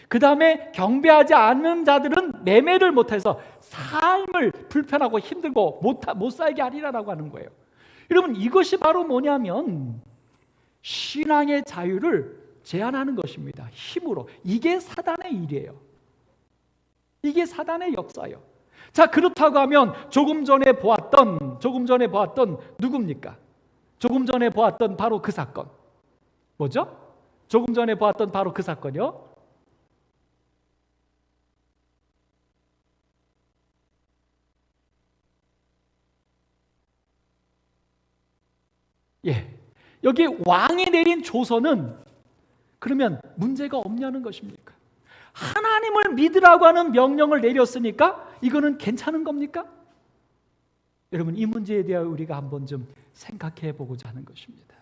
그 다음에 경배하지 않는 자들은 매매를 못해서 삶을 불편하고 힘들고 못 살게 하리라라고 하는 거예요. 여러분, 이것이 바로 뭐냐면 신앙의 자유를 제한하는 것입니다. 힘으로. 이게 사단의 일이에요. 이게 사단의 역사예요. 자, 그렇다고 하면 조금 전에 보았던 누굽니까? 조금 전에 보았던 바로 그 사건. 뭐죠? 조금 전에 보았던 바로 그 사건이요. 예. 여기 왕이 내린 조서는 그러면 문제가 없냐는 것입니까? 하나님을 믿으라고 하는 명령을 내렸으니까 이거는 괜찮은 겁니까? 여러분, 이 문제에 대해 우리가 한번 좀 생각해 보고자 하는 것입니다.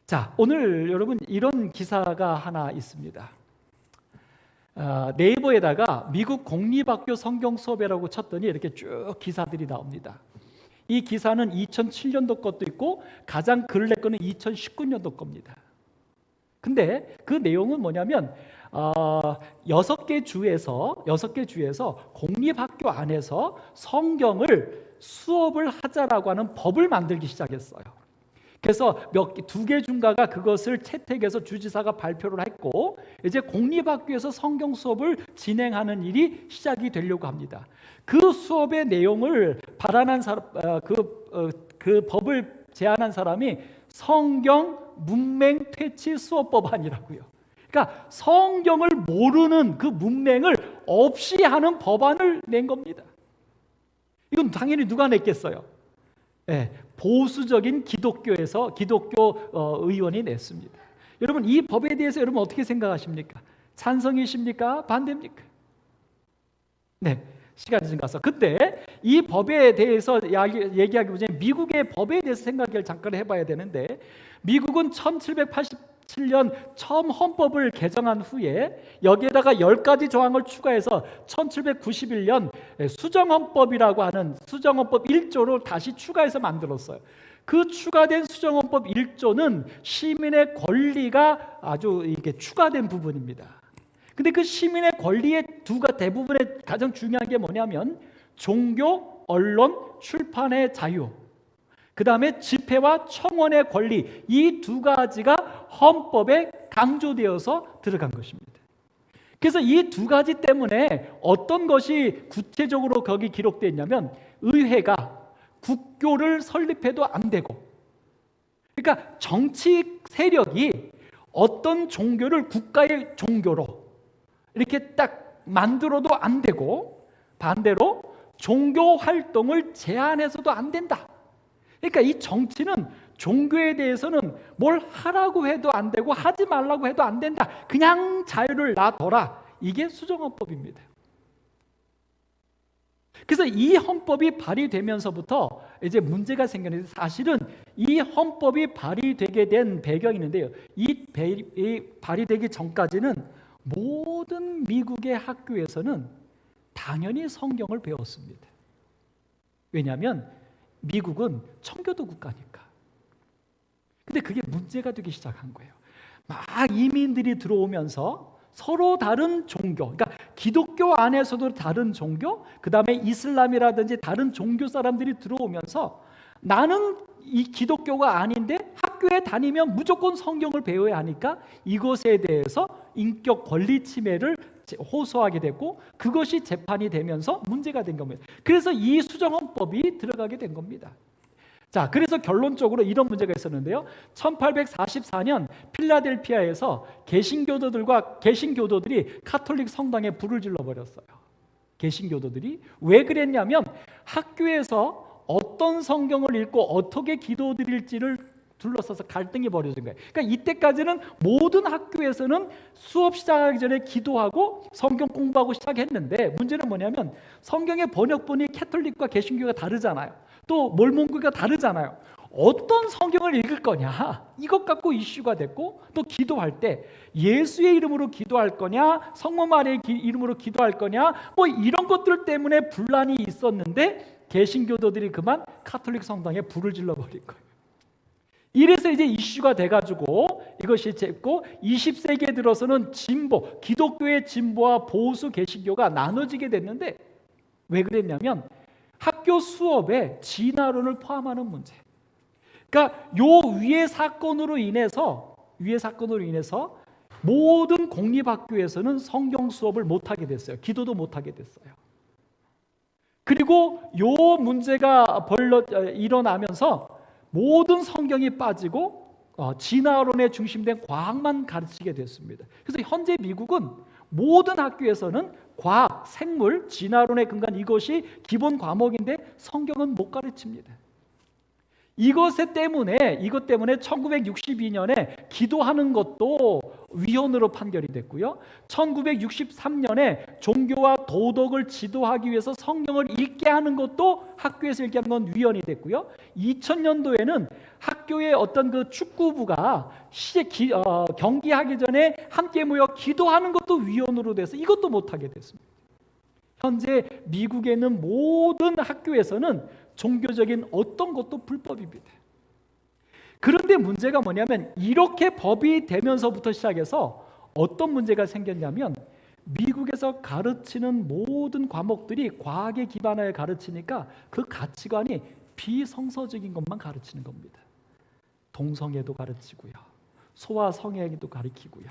자, 오늘 여러분 이런 기사가 하나 있습니다. 네이버에다가 미국 공립학교 성경 수업이라고 쳤더니 이렇게 쭉 기사들이 나옵니다. 이 기사는 2007년도 것도 있고 가장 근래 거는 2019년도 겁니다. 근데 그 내용은 뭐냐면 6개 주에서 공립학교 안에서 성경을 수업을 하자라고 하는 법을 만들기 시작했어요. 그래서 2개 중가가 그것을 채택해서 주지사가 발표를 했고, 이제 공립학교에서 성경 수업을 진행하는 일이 시작이 되려고 합니다. 그 수업의 내용을 발안한 사람, 그 법을 제안한 사람이 성경 문맹 퇴치 수업법안이라고요. 그러니까 성경을 모르는 그 문맹을 없이 하는 법안을 낸 겁니다. 이건 당연히 누가 냈겠어요? 네, 보수적인 기독교 의원이 냈습니다. 여러분, 이 법에 대해서 여러분 어떻게 생각하십니까? 찬성이십니까? 반대입니까? 네, 시간이 지나서 그때 이 법에 대해서 얘기하기 전에 미국의 법에 대해서 생각을 잠깐 해봐야 되는데, 미국은 1787년 처음 헌법을 개정한 후에 여기에다가 10가지 조항을 추가해서 1791년 수정헌법이라고 하는 수정헌법 1조를 다시 추가해서 만들었어요. 그 추가된 수정헌법 1조는 시민의 권리가 아주 이렇게 추가된 부분입니다. 근데 그 시민의 권리의 대부분의 가장 중요한 게 뭐냐면 종교, 언론, 출판의 자유, 그 다음에 집회와 청원의 권리, 이 두 가지가 헌법에 강조되어서 들어간 것입니다. 그래서 이 두 가지 때문에 어떤 것이 구체적으로 거기 기록되어 있냐면 의회가 국교를 설립해도 안 되고, 그러니까 정치 세력이 어떤 종교를 국가의 종교로 이렇게 딱 만들어도 안 되고, 반대로 종교 활동을 제한해서도 안 된다. 그러니까 이 정치는 종교에 대해서는 뭘 하라고 해도 안 되고 하지 말라고 해도 안 된다. 그냥 자유를 놔둬라. 이게 수정헌법입니다. 그래서 이 헌법이 발의되면서부터 이제 문제가 생겼는데, 사실은 이 헌법이 발의되게 된 배경이 있는데요. 이 발의되기 전까지는 모든 미국의 학교에서는 당연히 성경을 배웠습니다. 왜냐하면 미국은 청교도 국가니까. 근데 그게 문제가 되기 시작한 거예요. 막 이민들이 들어오면서 서로 다른 종교, 그러니까 기독교 안에서도 다른 종교, 그 다음에 이슬람이라든지 다른 종교 사람들이 들어오면서 나는 이 기독교가 아닌데 학교에 다니면 무조건 성경을 배워야 하니까 이것에 대해서 인격 권리 침해를 호소하게 됐고, 그것이 재판이 되면서 문제가 된 겁니다. 그래서 이 수정헌법이 들어가게 된 겁니다. 자, 그래서 결론적으로 이런 문제가 있었는데요. 1844년 필라델피아에서 개신교도들이 카톨릭 성당에 불을 질러 버렸어요. 개신교도들이 왜 그랬냐면 학교에서 어떤 성경을 읽고 어떻게 기도드릴지를 둘러싸서 갈등이 벌어진 거예요. 그러니까 이때까지는 모든 학교에서는 수업 시작하기 전에 기도하고 성경 공부하고 시작했는데, 문제는 뭐냐면 성경의 번역본이 캐톨릭과 개신교가 다르잖아요. 또 몰몬교가 다르잖아요. 어떤 성경을 읽을 거냐, 이것 갖고 이슈가 됐고, 또 기도할 때 예수의 이름으로 기도할 거냐, 성모 마리아의 이름으로 기도할 거냐, 뭐 이런 것들 때문에 분란이 있었는데 개신교도들이 그만 카톨릭 성당에 불을 질러버린 거예요. 이래서 이제 이슈가 돼가지고 이것이 됐고, 20세기에 들어서는 진보, 기독교의 진보와 보수 개신교가 나눠지게 됐는데, 왜 그랬냐면 학교 수업에 진화론을 포함하는 문제. 그러니까 요 위의 사건으로 인해서 모든 공립학교에서는 성경 수업을 못하게 됐어요. 기도도 못하게 됐어요. 그리고 요 문제가 일어나면서 모든 성경이 빠지고 진화론에 중심된 과학만 가르치게 됐습니다. 그래서 현재 미국은 모든 학교에서는 과학, 생물, 진화론에 근거한 이것이 기본 과목인데 성경은 못 가르칩니다. 이것 때문에 1962년에 기도하는 것도 위헌으로 판결이 됐고요. 1963년에 종교와 도덕을 지도하기 위해서 성경을 읽게 하는 것도 학교에서 읽게 하는 건 위헌이 됐고요. 2000년도에는 학교의 어떤 그 축구부가 경기하기 전에 함께 모여 기도하는 것도 위헌으로 돼서 이것도 못하게 됐습니다. 현재 미국에는 모든 학교에서는 종교적인 어떤 것도 불법입니다. 그런데 문제가 뭐냐면 이렇게 법이 되면서부터 시작해서 어떤 문제가 생겼냐면, 미국에서 가르치는 모든 과목들이 과학에 기반하여 가르치니까 그 가치관이 비성서적인 것만 가르치는 겁니다. 동성애도 가르치고요, 소아성애도 가르치고요,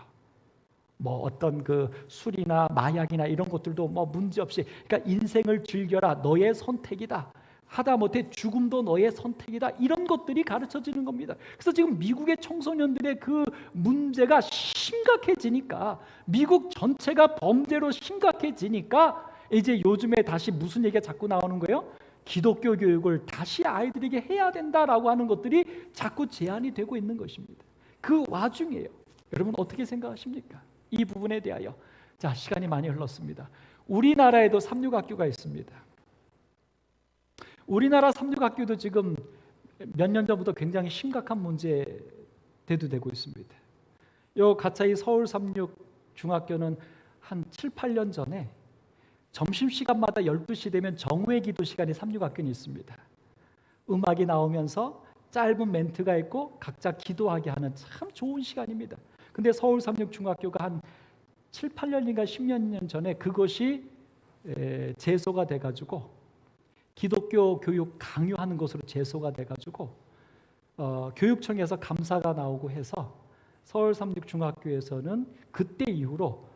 뭐 어떤 그 술이나 마약이나 이런 것들도 뭐 문제없이, 그러니까 인생을 즐겨라, 너의 선택이다, 하다못해 죽음도 너의 선택이다, 이런 것들이 가르쳐지는 겁니다. 그래서 지금 미국의 청소년들의 그 문제가 심각해지니까, 미국 전체가 범죄로 심각해지니까 이제 요즘에 다시 무슨 얘기가 자꾸 나오는 거예요? 기독교 교육을 다시 아이들에게 해야 된다라고 하는 것들이 자꾸 제한이 되고 있는 것입니다. 그 와중에요, 여러분 어떻게 생각하십니까? 이 부분에 대하여. 자, 시간이 많이 흘렀습니다. 우리나라에도 삼육학교가 있습니다. 우리나라 삼육학교도 지금 몇 년 전부터 굉장히 심각한 문제 대두되고 있습니다. 요 가차이 서울 삼육 중학교는 한 7, 8년 전에 점심시간마다 12시 되면 정오의 기도 시간이 삼육학교는 있습니다. 음악이 나오면서 짧은 멘트가 있고 각자 기도하게 하는 참 좋은 시간입니다. 근데 서울 삼육중학교가 한 7, 8년인가 10년 전에 그것이 제소가 돼가지고 기독교 교육 강요하는 것으로 제소가 돼가지고 교육청에서 감사가 나오고 해서 서울 삼육중학교에서는 그때 이후로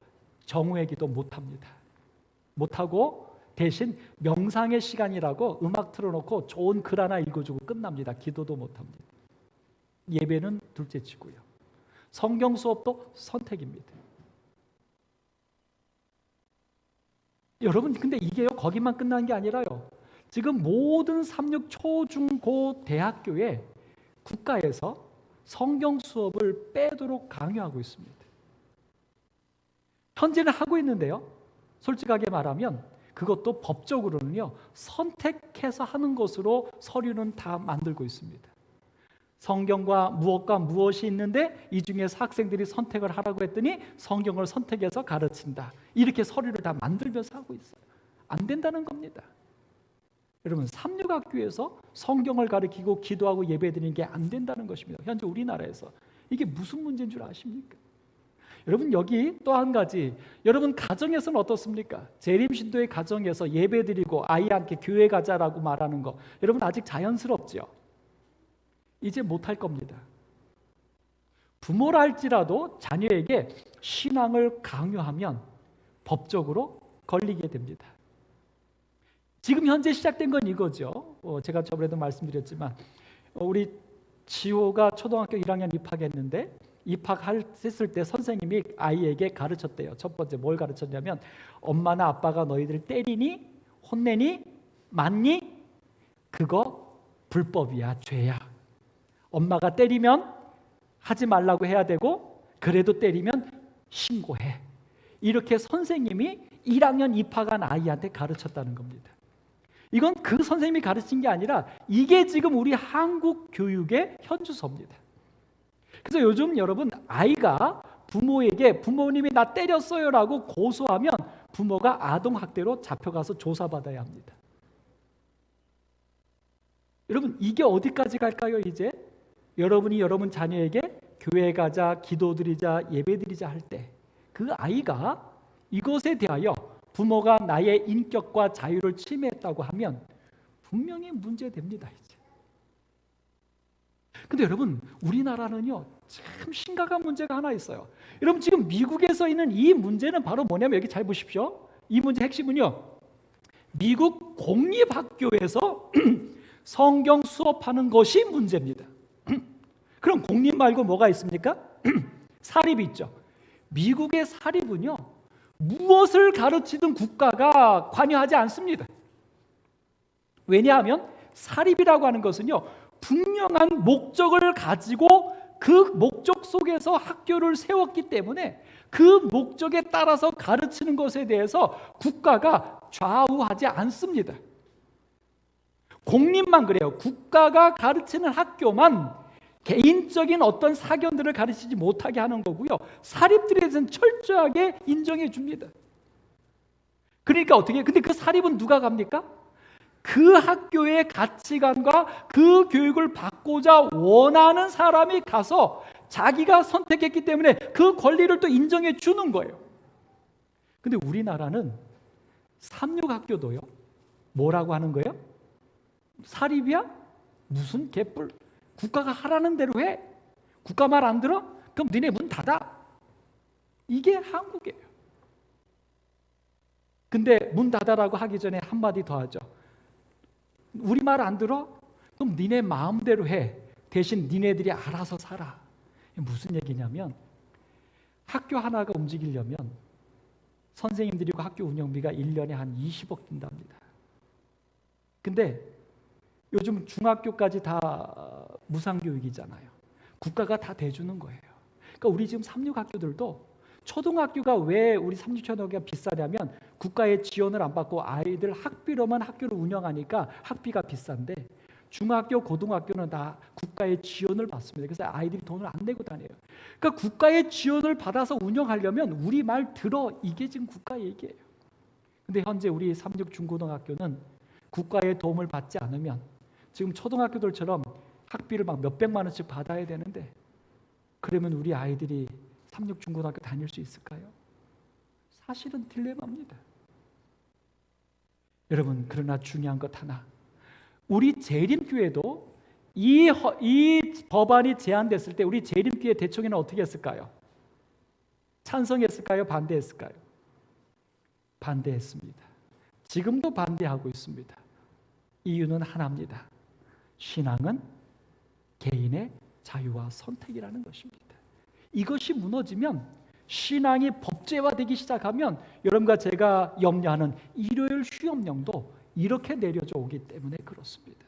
정오의 기도 못합니다. 못하고 대신 명상의 시간이라고 음악 틀어놓고 좋은 글 하나 읽어주고 끝납니다. 기도도 못합니다. 예배는 둘째치고요. 성경 수업도 선택입니다. 여러분, 근데 이게요, 거기만 끝난 게 아니라요. 지금 모든 삼육 초중고 대학교에 국가에서 성경 수업을 빼도록 강요하고 있습니다. 현재는 하고 있는데요. 솔직하게 말하면 그것도 법적으로는요, 선택해서 하는 것으로 서류는 다 만들고 있습니다. 성경과 무엇과 무엇이 있는데 이 중에서 학생들이 선택을 하라고 했더니 성경을 선택해서 가르친다. 이렇게 서류를 다 만들면서 하고 있어요. 안 된다는 겁니다. 여러분, 삼육학교에서 성경을 가르치고 기도하고 예배드리는 게 안 된다는 것입니다. 현재 우리나라에서. 이게 무슨 문제인 줄 아십니까? 여러분, 여기 또 한 가지, 여러분 가정에서는 어떻습니까? 재림신도의 가정에서 예배드리고 아이한테 교회 가자라고 말하는 거, 여러분 아직 자연스럽죠? 이제 못할 겁니다. 부모라 할지라도 자녀에게 신앙을 강요하면 법적으로 걸리게 됩니다. 지금 현재 시작된 건 이거죠. 제가 저번에도 말씀드렸지만 우리 지호가 초등학교 1학년 입학했는데 입학했을 때 선생님이 아이에게 가르쳤대요. 첫 번째 뭘 가르쳤냐면 엄마나 아빠가 너희들 때리니? 혼내니? 맞니? 그거 불법이야, 죄야. 엄마가 때리면 하지 말라고 해야 되고 그래도 때리면 신고해. 이렇게 선생님이 1학년 입학한 아이한테 가르쳤다는 겁니다. 이건 그 선생님이 가르친 게 아니라 이게 지금 우리 한국 교육의 현주소입니다. 그래서 요즘 여러분 아이가 부모에게 부모님이 나 때렸어요 라고 고소하면 부모가 아동학대로 잡혀가서 조사받아야 합니다. 여러분, 이게 어디까지 갈까요? 이제 여러분이 여러분 자녀에게 교회 가자, 기도드리자, 예배드리자 할 때 그 아이가 이것에 대하여 부모가 나의 인격과 자유를 침해했다고 하면 분명히 문제됩니다. 이제. 근데 여러분, 우리나라는요 참 심각한 문제가 하나 있어요. 여러분, 지금 미국에서 있는 이 문제는 바로 뭐냐면, 여기 잘 보십시오. 이 문제 핵심은요, 미국 공립학교에서 성경 수업하는 것이 문제입니다. 그럼 공립 말고 뭐가 있습니까? 사립이 있죠. 미국의 사립은요, 무엇을 가르치든 국가가 관여하지 않습니다. 왜냐하면 사립이라고 하는 것은요, 분명한 목적을 가지고 그 목적 속에서 학교를 세웠기 때문에 그 목적에 따라서 가르치는 것에 대해서 국가가 좌우하지 않습니다. 공립만 그래요. 국가가 가르치는 학교만 개인적인 어떤 사견들을 가르치지 못하게 하는 거고요. 사립들에 대해서는 철저하게 인정해 줍니다. 그러니까 어떻게? 근데 그 사립은 누가 갑니까? 그 학교의 가치관과 그 교육을 받고자 원하는 사람이 가서 자기가 선택했기 때문에 그 권리를 또 인정해 주는 거예요. 근데 우리나라는 삼육학교도요, 뭐라고 하는 거예요? 사립이야? 무슨 개뿔? 국가가 하라는 대로 해? 국가 말 안 들어? 그럼 니네 문 닫아. 이게 한국이에요. 근데 문 닫아라고 하기 전에 한마디 더 하죠. 우리 말 안 들어? 그럼 니네 마음대로 해. 대신 니네들이 알아서 살아. 무슨 얘기냐면, 학교 하나가 움직이려면 선생님들이고 학교 운영비가 1년에 한 20억 든답니다. 근데 요즘 중학교까지 다 무상교육이잖아요. 국가가 다 대주는 거예요. 그러니까 우리 지금 삼육학교들도, 초등학교가 왜 우리 삼육초등학교가 비싸냐면 국가의 지원을 안 받고 아이들 학비로만 학교를 운영하니까 학비가 비싼데, 중학교, 고등학교는 다 국가의 지원을 받습니다. 그래서 아이들이 돈을 안 내고 다녀요. 그러니까 국가의 지원을 받아서 운영하려면 우리 말 들어, 이게 지금 국가 얘기예요. 근데 현재 우리 삼육 중고등학교는 국가의 도움을 받지 않으면 지금 초등학교들처럼 학비를 막 몇백만 원씩 받아야 되는데, 그러면 우리 아이들이 삼육 중고등학교 다닐 수 있을까요? 사실은 딜레마입니다. 여러분, 그러나 중요한 것 하나, 우리 재림교회도 이 법안이 제안됐을 때 우리 재림교회 대총회는 어떻게 했을까요? 찬성했을까요? 반대했을까요? 반대했습니다. 지금도 반대하고 있습니다. 이유는 하나입니다. 신앙은 개인의 자유와 선택이라는 것입니다. 이것이 무너지면, 신앙이 법제화되기 시작하면 여러분과 제가 염려하는 일요일 휴업령도 이렇게 내려져 오기 때문에 그렇습니다.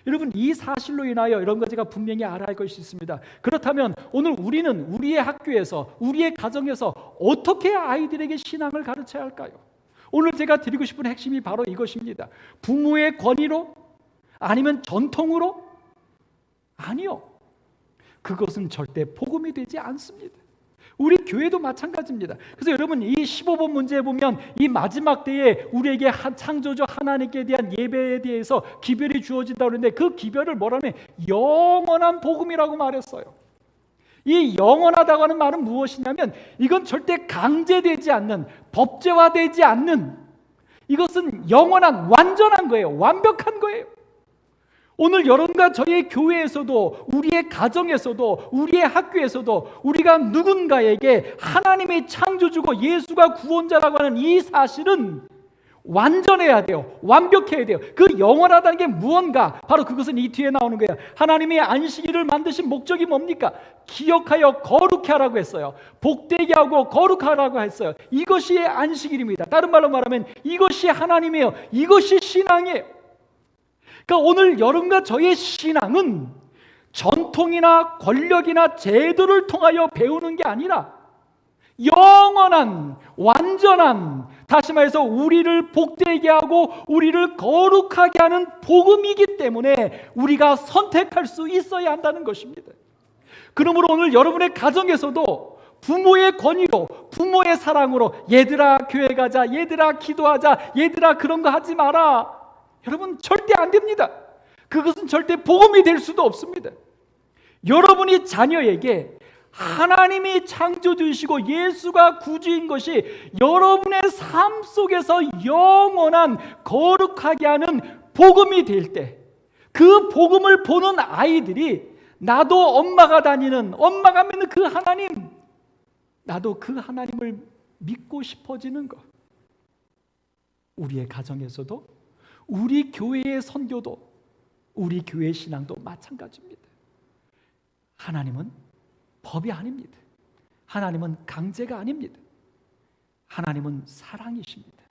여러분, 이 사실로 인하여 여러분과 제가 분명히 알아야 할 것이 있습니다. 그렇다면 오늘 우리는 우리의 학교에서, 우리의 가정에서 어떻게 아이들에게 신앙을 가르쳐야 할까요? 오늘 제가 드리고 싶은 핵심이 바로 이것입니다. 부모의 권위로? 아니면 전통으로? 아니요. 그것은 절대 복음이 되지 않습니다. 우리 교회도 마찬가지입니다. 그래서 여러분, 이 15번 문제에 보면 이 마지막 때에 우리에게 창조주 하나님께 대한 예배에 대해서 기별이 주어진다고 그러는데, 그 기별을 뭐라면 영원한 복음이라고 말했어요. 이 영원하다고 하는 말은 무엇이냐면, 이건 절대 강제되지 않는, 법제화되지 않는, 이것은 영원한, 완전한 거예요. 완벽한 거예요. 오늘 여러분과 저의 교회에서도, 우리의 가정에서도, 우리의 학교에서도 우리가 누군가에게 하나님의 창조주고 예수가 구원자라고 하는 이 사실은 완전해야 돼요. 완벽해야 돼요. 그 영원하다는 게 무언가? 바로 그것은 이 뒤에 나오는 거예요. 하나님의 안식일을 만드신 목적이 뭡니까? 기억하여 거룩히 하라고 했어요. 복되게 하고 거룩하라고 했어요. 이것이 안식일입니다. 다른 말로 말하면 이것이 하나님이에요. 이것이 신앙이에요. 그러니까 오늘 여러분과 저의 신앙은 전통이나 권력이나 제도를 통하여 배우는 게 아니라 영원한, 완전한, 다시 말해서 우리를 복되게 하고 우리를 거룩하게 하는 복음이기 때문에 우리가 선택할 수 있어야 한다는 것입니다. 그러므로 오늘 여러분의 가정에서도 부모의 권위로, 부모의 사랑으로, 얘들아 교회 가자, 얘들아 기도하자, 얘들아 그런 거 하지 마라, 여러분, 절대 안 됩니다. 그것은 절대 복음이 될 수도 없습니다. 여러분이 자녀에게 하나님이 창조주이시고 예수가 구주인 것이 여러분의 삶 속에서 영원한 거룩하게 하는 복음이 될 때, 그 복음을 보는 아이들이 나도 엄마가 다니는, 엄마가 믿는 그 하나님, 나도 그 하나님을 믿고 싶어지는 것. 우리의 가정에서도, 우리 교회의 선교도, 우리 교회 신앙도 마찬가지입니다. 하나님은 법이 아닙니다. 하나님은 강제가 아닙니다. 하나님은 사랑이십니다.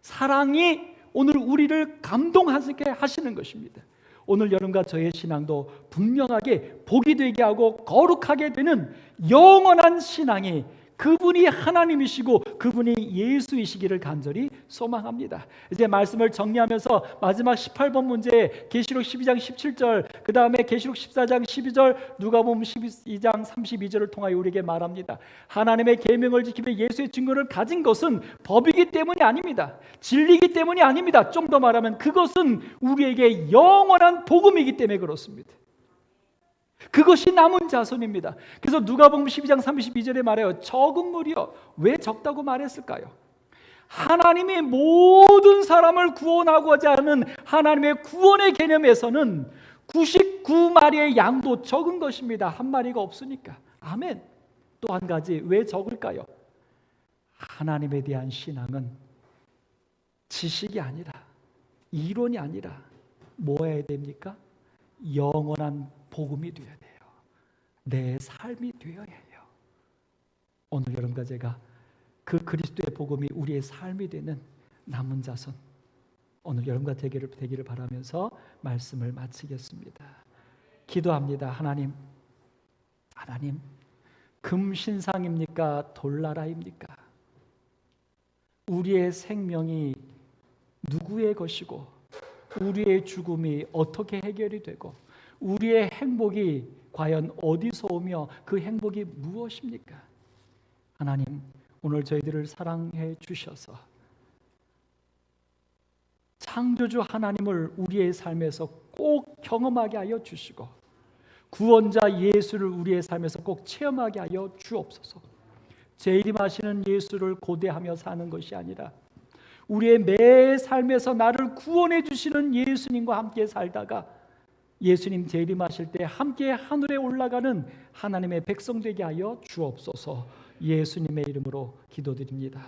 사랑이 오늘 우리를 감동하게 하시는 것입니다. 오늘 여러분과 저의 신앙도 분명하게 복이 되게 하고 거룩하게 되는 영원한 신앙이, 그분이 하나님이시고 그분이 예수이시기를 간절히 소망합니다. 이제 말씀을 정리하면서 마지막 18번 문제, 계시록 12장 17절, 그 다음에 계시록 14장 12절, 누가복음 12장 32절을 통하여 우리에게 말합니다. 하나님의 계명을 지키며 예수의 증거를 가진 것은 법이기 때문이 아닙니다. 진리이기 때문이 아닙니다. 좀 더 말하면 그것은 우리에게 영원한 복음이기 때문에 그렇습니다. 그것이 남은 자손입니다. 그래서 누가복음 12장 32절에 말해요. 적은 무리여. 왜 적다고 말했을까요? 하나님이 모든 사람을 구원하고자 하는 하나님의 구원의 개념에서는 99마리의 양도 적은 것입니다. 한 마리가 없으니까. 아멘. 또 한 가지, 왜 적을까요? 하나님에 대한 신앙은 지식이 아니라, 이론이 아니라 뭐여야 됩니까? 영원한 복음이 되어야 돼요. 내 삶이 되어야 해요. 오늘 여러분과 제가 그 그리스도의 복음이 우리의 삶이 되는 남은 자손, 오늘 여러분과 되기를 바라면서 말씀을 마치겠습니다. 기도합니다. 하나님, 금신상입니까? 돌나라입니까? 우리의 생명이 누구의 것이고, 우리의 죽음이 어떻게 해결이 되고, 우리의 행복이 과연 어디서 오며 그 행복이 무엇입니까? 하나님, 오늘 저희들을 사랑해 주셔서 창조주 하나님을 우리의 삶에서 꼭 경험하게 하여 주시고 구원자 예수를 우리의 삶에서 꼭 체험하게 하여 주옵소서. 재림하시는 예수를 고대하며 사는 것이 아니라 우리의 매 삶에서 나를 구원해 주시는 예수님과 함께 살다가 예수님 재림하실 때 함께 하늘에 올라가는 하나님의 백성 되게 하여 주옵소서. 예수님의 이름으로 기도드립니다.